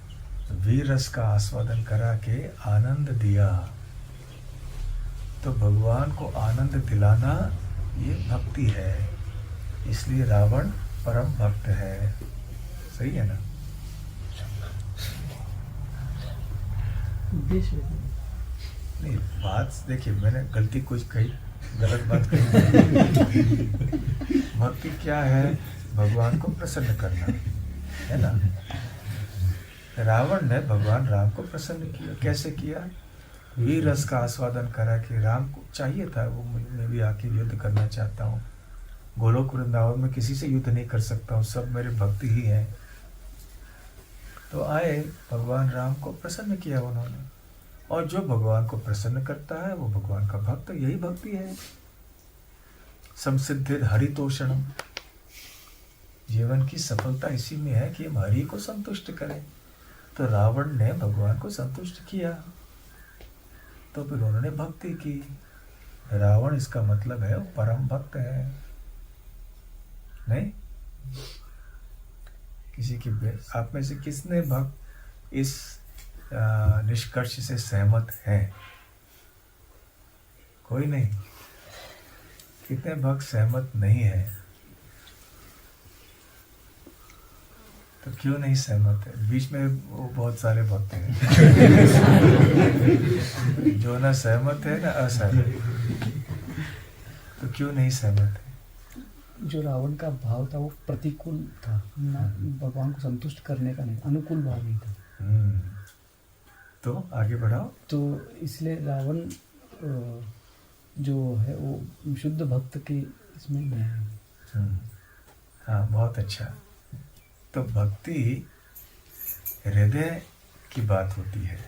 वीर रस का आस्वादन करा के आनंद दिया। तो भगवान को आनंद दिलाना ये भक्ति है, इसलिए रावण परम भक्त है। सही है ना? उद्देश्य नहीं, बात देखिए, मैंने गलती कुछ कही, गलत बात कही। भक्ति क्या है? भगवान को प्रसन्न करना है ना। रावण ने भगवान राम को प्रसन्न किया। कैसे किया? वीर रस का आस्वादन करा कि राम को चाहिए था, वो मैं भी आके युद्ध करना चाहता हूँ, गोलोक वृंदावन में किसी से युद्ध नहीं कर सकता हूँ, सब मेरे भक्त ही हैं। तो आए, भगवान राम को प्रसन्न किया उन्होंने। और जो भगवान को प्रसन्न करता है वो भगवान का भक्त, यही भक्ति है। संसिद्धिर हरितोषणम, जीवन की सफलता इसी में है कि हम हरि को संतुष्ट करें। तो रावण ने भगवान को संतुष्ट किया, तो फिर उन्होंने भक्ति की। रावण इसका मतलब है वो परम भक्त है। नहीं? किसी की आप में से किसने भक्त इस निष्कर्ष से सहमत है? कोई नहीं। कितने भक्त सहमत नहीं है? तो क्यों नहीं सहमत है? बीच में वो बहुत सारे भक्त हैं जो ना सहमत है ना असहमत। तो क्यों नहीं सहमत है? जो रावण का भाव था वो प्रतिकूल था ना, भगवान को संतुष्ट करने का नहीं, अनुकूल भाव नहीं था। तो आगे बढ़ाओ। तो इसलिए रावण जो है वो शुद्ध भक्त के इसमें नहीं है। हाँ, बहुत अच्छा। तो भक्ति हृदय की बात होती है।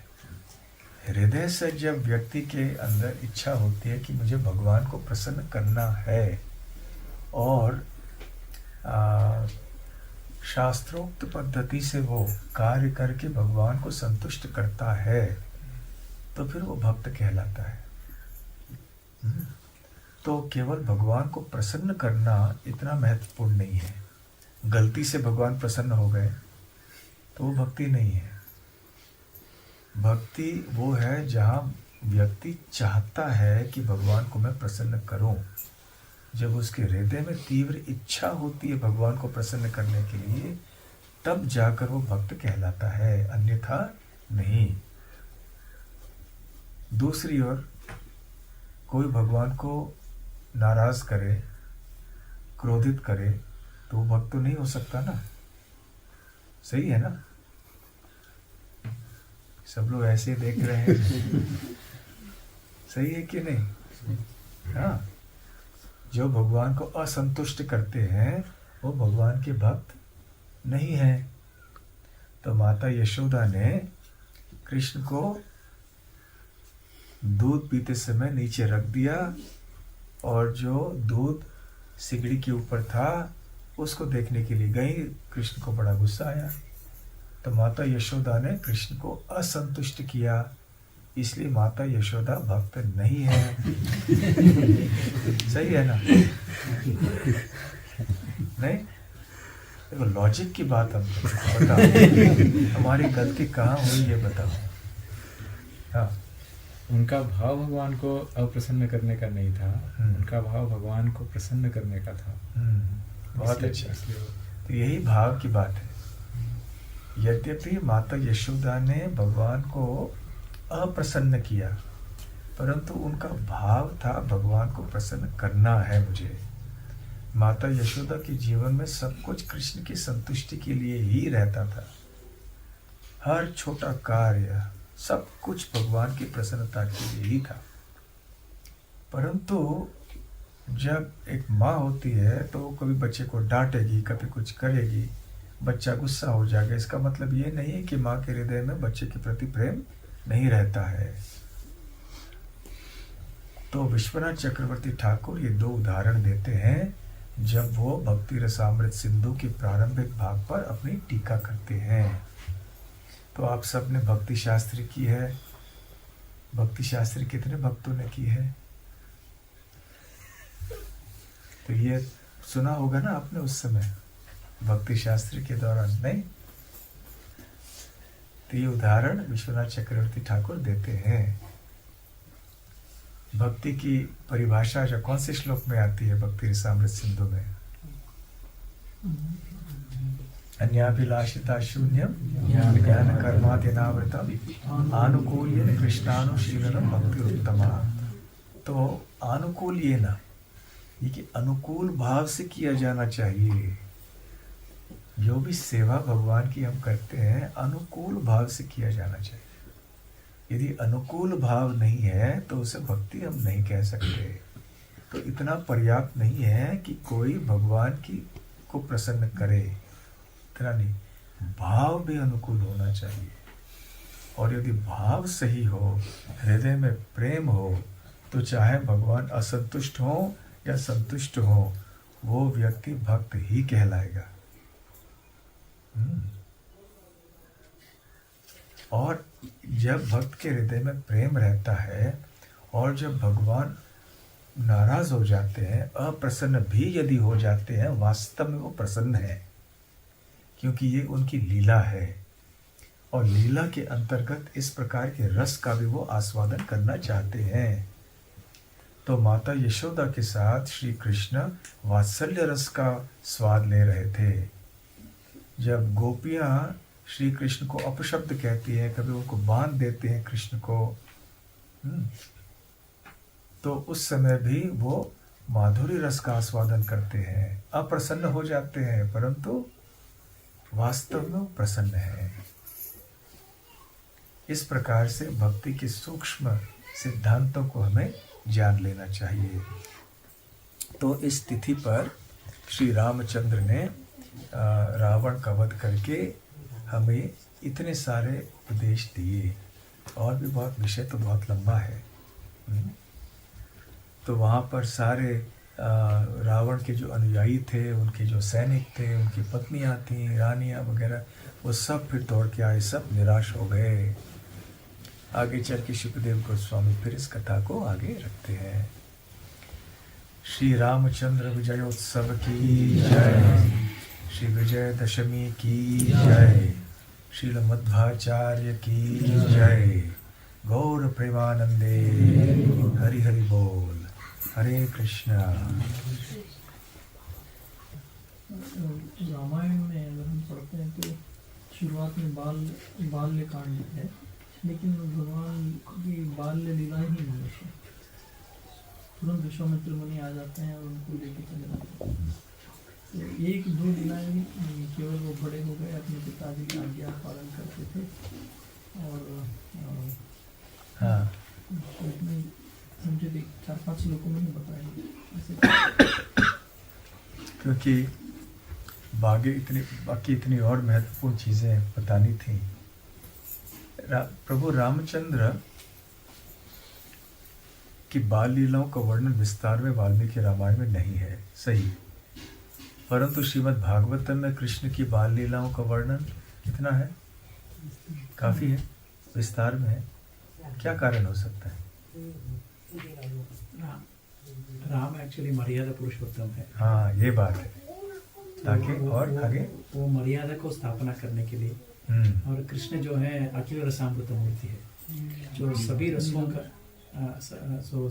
हृदय से जब व्यक्ति के अंदर इच्छा होती है कि मुझे भगवान को प्रसन्न करना है और शास्त्रोक्त पद्धति से वो कार्य करके भगवान को संतुष्ट करता है, तो फिर वो भक्त कहलाता है। तो केवल भगवान को प्रसन्न करना इतना महत्वपूर्ण नहीं है। गलती से भगवान प्रसन्न हो गए तो वो भक्ति नहीं है। भक्ति वो है जहाँ व्यक्ति चाहता है कि भगवान को मैं प्रसन्न करूं। जब उसके हृदय में तीव्र इच्छा होती है भगवान को प्रसन्न करने के लिए, तब जाकर वो भक्त कहलाता है, अन्यथा नहीं। दूसरी ओर कोई भगवान को नाराज करे, क्रोधित करे, तो वो भक्त तो नहीं हो सकता ना। सही है ना? सब लोग ऐसे देख रहे हैं। सही है कि नहीं? हाँ, जो भगवान को असंतुष्ट करते हैं वो भगवान के भक्त नहीं है। तो माता यशोदा ने कृष्ण को दूध पीते समय नीचे रख दिया, और जो दूध सिगड़ी के ऊपर था उसको देखने के लिए गई। कृष्ण को बड़ा गुस्सा आया, तो माता यशोदा ने कृष्ण को असंतुष्ट किया। इसलिए माता यशोदा भक्त नहीं है। सही है ना? नहीं? देखो, लॉजिक की बात हम बताओ, हमारी गलती कहाँ हुई ये बताओ। हाँ, उनका भाव भगवान को अप्रसन्न करने का नहीं था, उनका भाव भगवान को प्रसन्न करने का था। बहुत अच्छा। तो यही भाव की बात है। यद्यपि माता यशोदा ने भगवान को अप्रसन्न किया, परंतु उनका भाव था भगवान को प्रसन्न करना है मुझे। माता यशोदा के जीवन में सब कुछ कृष्ण की संतुष्टि के लिए ही रहता था। हर छोटा कार्य, सब कुछ भगवान की प्रसन्नता के लिए ही था। परंतु जब एक माँ होती है तो वो कभी बच्चे को डांटेगी, कभी कुछ करेगी, बच्चा गुस्सा हो जाएगा। इसका मतलब ये नहीं है कि माँ के हृदय में बच्चे के प्रति प्रेम नहीं रहता है। तो विश्वनाथ चक्रवर्ती ठाकुर ये दो उदाहरण देते हैं जब वो भक्ति रसामृत सिंधु के प्रारंभिक भाग पर अपनी टीका करते हैं। तो आप सब ने भक्ति शास्त्र की है। भक्ति शास्त्र कितने भक्तों ने की है? तो ये सुना होगा ना आपने उस समय भक्ति शास्त्र के दौरान, नहीं? तो ये उदाहरण विश्वनाथ चक्रवर्ती ठाकुर देते हैं। भक्ति की परिभाषा जो कौन से श्लोक में आती है भक्ति रसामृत सिंधु में? अन्याभिलाषिता शून्यम ज्ञान कर्माद्यनावृतम आनुकूल्येन कृष्णानुशीलनम भक्तिरुत्तमा। तो आनुकूल्येन, ये कि अनुकूल भाव से किया जाना चाहिए। जो भी सेवा भगवान की हम करते हैं अनुकूल भाव से किया जाना चाहिए। यदि अनुकूल भाव नहीं है तो उसे भक्ति हम नहीं कह सकते। तो इतना पर्याप्त नहीं है कि कोई भगवान की को प्रसन्न करे, इतना नहीं, भाव भी अनुकूल होना चाहिए। और यदि भाव सही हो, हृदय में प्रेम हो, तो चाहे भगवान असंतुष्ट हो या संतुष्ट हो, वो व्यक्ति भक्त ही कहलाएगा। और जब भक्त के हृदय में प्रेम रहता है और जब भगवान नाराज हो जाते हैं, अप्रसन्न भी यदि हो जाते हैं, वास्तव में वो प्रसन्न है, क्योंकि ये उनकी लीला है। और लीला के अंतर्गत इस प्रकार के रस का भी वो आस्वादन करना चाहते हैं। तो माता यशोदा के साथ श्री कृष्ण वात्सल्य रस का स्वाद ले रहे थे। जब गोपियां श्री कृष्ण को अपशब्द कहती हैं, कभी उनको बांध देते हैं कृष्ण को, तो उस समय भी वो माधुरी रस का आस्वादन करते हैं, अप्रसन्न हो जाते हैं, परंतु वास्तव में प्रसन्न है। इस प्रकार से भक्ति के सूक्ष्म सिद्धांतों को हमें जान लेना चाहिए। तो इस तिथि पर श्री रामचंद्र ने रावण का वध करके हमें इतने सारे उपदेश दिए, और भी बहुत विषय तो बहुत लंबा है। तो वहाँ पर सारे रावण के जो अनुयायी थे, उनके जो सैनिक थे, उनकी पत्नियाँ थीं, रानियाँ वगैरह, वो सब फिर दौड़ के आए, सब निराश हो गए। आगे चल के शुकदेव गोस्वामी फिर इस कथा को आगे रखते हैं। श्री रामचंद्र विजयोत्सव की जय। श्री विजयदशमी की जय। श्रील मध्वाचार्य की जय। गौर प्रेमानंदे हरि हरि बोल। हरे कृष्णा। रामायण में अगर हम पढ़ते हैं तो शुरुआत में बाल्य कांड है, लेकिन भगवान की बाल्य लीला ही नहीं है। तुरंत विश्वामित्र मुनि आ जाते हैं और उनको लेके चले जाते हैं। तो एक दो लीलाएं केवल वो बड़े हो गए, अपने पिताजी की आज्ञा पालन करते थे और हाँ, इसमें समझे 4-5 श्लोकों में ही बताएंगे ऐसे। क्योंकि बाकी इतनी और महत्वपूर्ण चीजें बतानी थी। प्रभु रामचंद्र की बाल लीलाओं का वर्णन विस्तार में वाल्मीकि रामायण में नहीं है, सही, परंतु श्रीमद् भागवतम में कृष्ण की बाल लीलाओं का वर्णन कितना है? काफी है, विस्तार में है। क्या कारण हो सकता है? राम एक्चुअली मर्यादा पुरुषोत्तम है। हाँ, ये बात है। ताकि और आगे वो मर्यादा को स्थापना करने के लिए, और कृष्ण जो है अखिल रसामृत मूर्ति है, जो सभी रसों का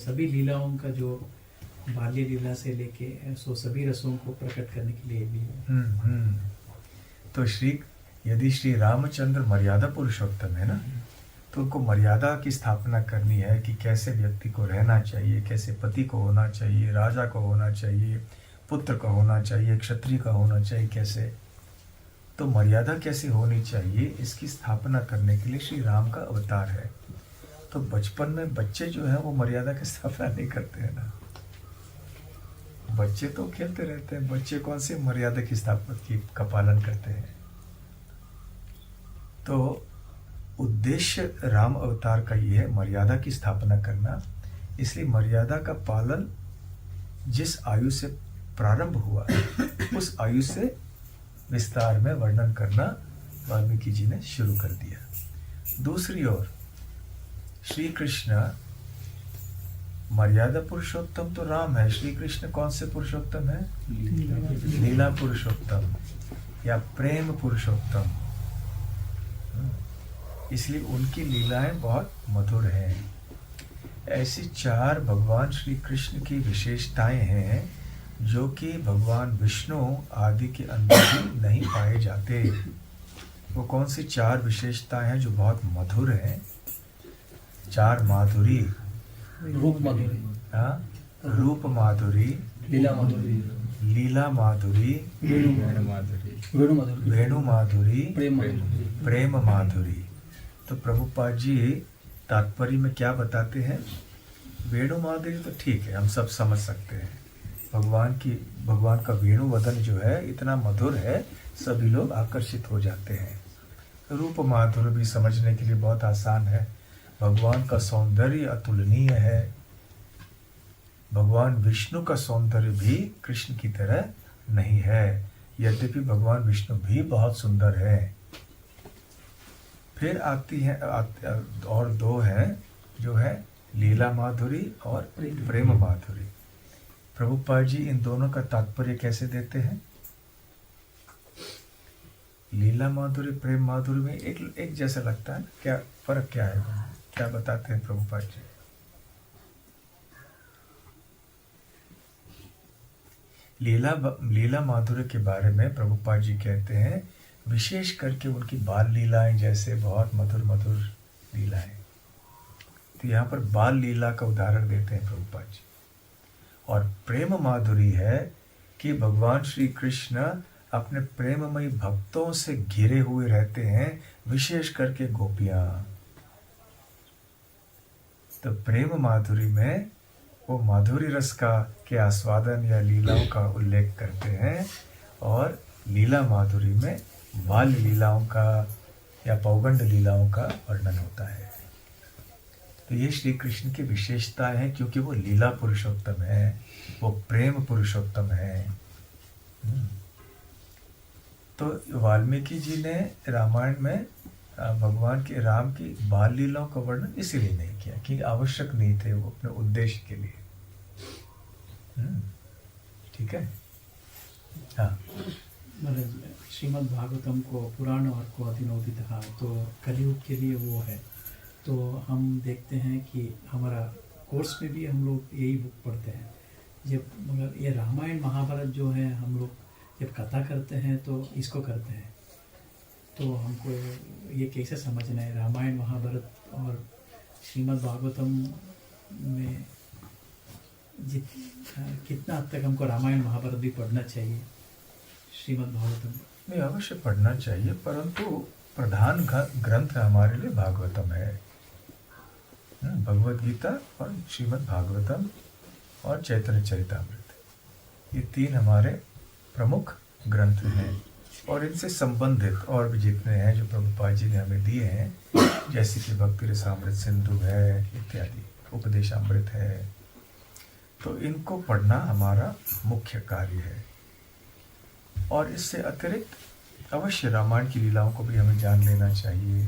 सभी लीलाओं का, जो बाल्य लीला से लेके सभी रसों को प्रकट करने के लिए भी है। तो यदि श्री रामचंद्र मर्यादा पुरुषोत्तम है ना, तो उनको मर्यादा की स्थापना करनी है कि कैसे व्यक्ति को रहना चाहिए, कैसे पति को होना चाहिए, राजा को होना चाहिए, पुत्र का होना चाहिए, क्षत्रिय का होना चाहिए, कैसे, तो मर्यादा कैसे होनी चाहिए, इसकी स्थापना करने के लिए श्री राम का अवतार है। तो बचपन में बच्चे जो हैं वो मर्यादा की स्थापना नहीं करते हैं ना, बच्चे तो खेलते रहते हैं। बच्चे कौन से मर्यादा की स्थापना का पालन करते हैं? तो उद्देश्य राम अवतार का ये है, मर्यादा की स्थापना करना। इसलिए मर्यादा का पालन जिस आयु से प्रारंभ हुआ उस आयु से विस्तार में वर्णन करना वाल्मीकि जी ने शुरू कर दिया। दूसरी ओर श्री कृष्ण मर्यादा पुरुषोत्तम तो राम है, श्री कृष्ण कौन से पुरुषोत्तम है? लीला पुरुषोत्तम या प्रेम पुरुषोत्तम। इसलिए उनकी लीलाएं बहुत मधुर हैं। ऐसी 4 भगवान श्री कृष्ण की विशेषताएं हैं जो कि भगवान विष्णु आदि के अंदर भी नहीं पाए जाते। वो कौन सी 4 विशेषताएं हैं जो बहुत मधुर हैं? 4 माधुरी, रूप माधुरी, हाँ, रूप माधुरी, लीला माधुरी, लीला माधुरी, वेणु माधुरी, वेणु माधुरी, प्रेम माधुरी। प्रेम माधुरी। तो प्रभुपाद जी तात्पर्य में क्या बताते हैं? वेणु माधुरी तो ठीक है, हम सब समझ सकते हैं। भगवान का वेणु वदन जो है इतना मधुर है, सभी लोग आकर्षित हो जाते हैं। रूप माधुर्य भी समझने के लिए बहुत आसान है। भगवान का सौंदर्य अतुलनीय है। भगवान विष्णु का सौंदर्य भी कृष्ण की तरह नहीं है, यद्यपि भगवान विष्णु भी बहुत सुंदर है। फिर आती है और 2 हैं जो है लीला माधुरी और प्रेम माधुरी। प्रभुपाद जी इन दोनों का तात्पर्य कैसे देते हैं? लीला माधुरी प्रेम माधुरी में एक जैसा लगता है, क्या फर्क क्या है? क्या बताते हैं प्रभुपाद जी? लीला माधुर्य के बारे में प्रभुपाद जी कहते हैं, विशेष करके उनकी बाल लीलाएं जैसे बहुत मधुर मधुर लीलाएं। तो यहाँ पर बाल लीला का उदाहरण देते हैं प्रभुपाद जी। और प्रेम माधुरी है कि भगवान श्री कृष्ण अपने प्रेममयी भक्तों से घिरे हुए रहते हैं, विशेष करके गोपियां। तो प्रेम माधुरी में वो माधुरी रस के आस्वादन या लीलाओं का उल्लेख करते हैं, और लीला माधुरी में बाल लीलाओं का या पौगंड लीलाओं का वर्णन होता है। तो ये श्री कृष्ण की विशेषताएं हैं, क्योंकि वो लीला पुरुषोत्तम है, वो प्रेम पुरुषोत्तम है। तो वाल्मीकि जी ने रामायण में भगवान के राम की बाल लीलाओं का वर्णन इसीलिए नहीं किया कि आवश्यक नहीं थे, वो अपने उद्देश्य के लिए। ठीक है। हाँ, मतलब श्रीमद् भागवतम को पुराण और को अतिनोदितः, तो कलयुग के लिए वो है। तो हम देखते हैं कि हमारा कोर्स में भी हम लोग यही बुक पढ़ते हैं। जब मगर ये रामायण महाभारत जो है, हम लोग जब कथा करते हैं तो इसको करते हैं। तो हमको ये कैसे समझना है रामायण महाभारत और श्रीमद् भागवतम में कितना हद तक हमको रामायण महाभारत भी पढ़ना चाहिए, श्रीमद् भागवतम? नहीं, अवश्य पढ़ना चाहिए, परंतु प्रधान ग्रंथ हमारे लिए भागवतम है। भगवद गीता और श्रीमद् भागवतम और चैतन्य चरितामृत, ये 3 हमारे प्रमुख ग्रंथ हैं। और इनसे संबंधित और भी जितने हैं जो प्रभुपाद जी ने हमें दिए हैं, जैसे कि भक्ति रसामृत सिंधु है इत्यादि, उपदेशामृत है, तो इनको पढ़ना हमारा मुख्य कार्य है। और इससे अतिरिक्त अवश्य रामायण की लीलाओं को भी हमें जान लेना चाहिए।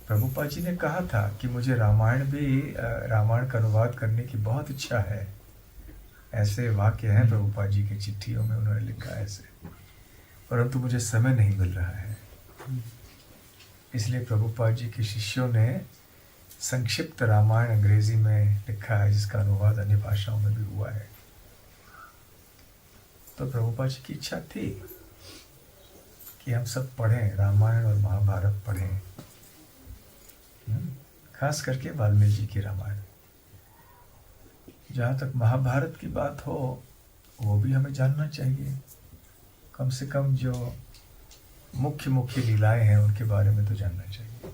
प्रभुपाद जी ने कहा था कि मुझे रामायण का अनुवाद करने की बहुत इच्छा है। ऐसे वाक्य हैं प्रभुपाद जी की चिट्ठियों में, उन्होंने लिखा है ऐसे, परंतु मुझे समय नहीं मिल रहा है। इसलिए प्रभुपाद जी के शिष्यों ने संक्षिप्त रामायण अंग्रेजी में लिखा है, जिसका अनुवाद अन्य भाषाओं में भी हुआ है। तो प्रभुपाद जी की इच्छा थी कि हम सब पढ़ें, रामायण और महाभारत पढ़ें, खास करके वाल्मीकि जी की रामायण। जहाँ तक महाभारत की बात हो, वो भी हमें जानना चाहिए। कम से कम जो मुख्य मुख्य लीलाएं हैं उनके बारे में तो जानना चाहिए।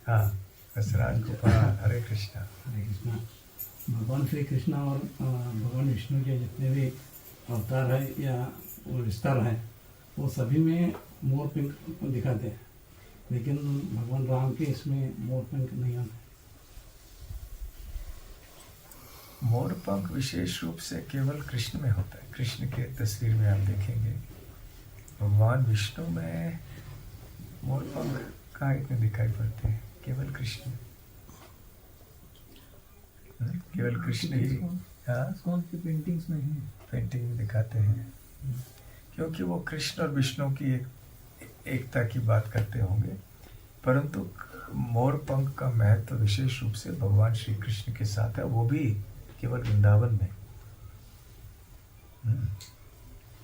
हाँ, रसराज गोपाल, हरे कृष्णा। हरे कृष्णा। भगवान श्री कृष्ण और भगवान विष्णु के जितने भी अवतार है या वो विस्तार है, वो सभी में मोर पंख दिखाते हैं, लेकिन भगवान राम के इसमें मोर पंख नहीं आते। मोर पंख विशेष रूप से केवल कृष्ण में होता है। कृष्ण के तस्वीर में आप देखेंगे, भगवान विष्णु में मोर पंख कहाँ इतने दिखाई पड़ते हैं? केवल कृष्ण, केवल कृष्ण ही। हाँ, कौन सी पेंटिंग्स में है? पेंटिंग में दिखाते हैं, क्योंकि वो कृष्ण और विष्णु की एकता की बात करते होंगे। परंतु मोर पंख का महत्व विशेष रूप से भगवान श्री कृष्ण के साथ है, वो भी केवल वृंदावन में,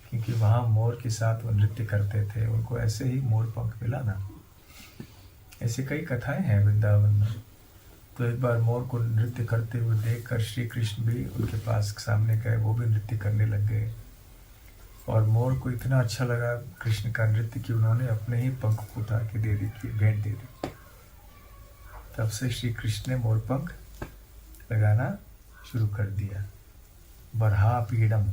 क्योंकि वहाँ मोर के साथ वो नृत्य करते थे, उनको ऐसे ही मोर पंख मिला ना। ऐसे कई कथाएं हैं वृंदावन में। तो एक बार मोर को नृत्य करते हुए देखकर श्री कृष्ण भी उनके पास सामने गए, वो भी नृत्य करने लग गए। और मोर को इतना अच्छा लगा कृष्ण का नृत्य कि उन्होंने अपने ही पंख को उतार के दे दी, भेंट दे दी। तब से श्री कृष्ण ने मोर पंख लगाना शुरू कर दिया। बरहा पीड़म,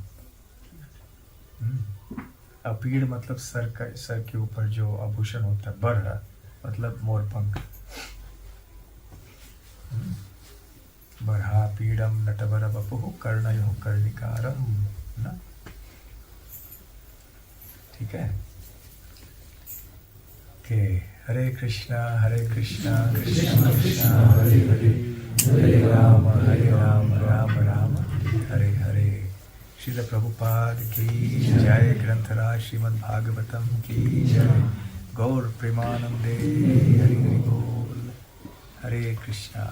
अपीड़ मतलब सर के ऊपर जो आभूषण होता है, बरहा मतलब मोर पंख। बरहा पीड़म नटवर बपुः कर्णयो कर्णिकारम ना। ठीक है कि हरे कृष्णा कृष्णा कृष्णा हरे हरे, हरे राम राम राम हरे हरे। श्रील प्रभुपाद की जय। ग्रंथराज श्रीमद् भागवतम की जय। गौर प्रेमानंदे हरि हरि बोल। हरे कृष्णा।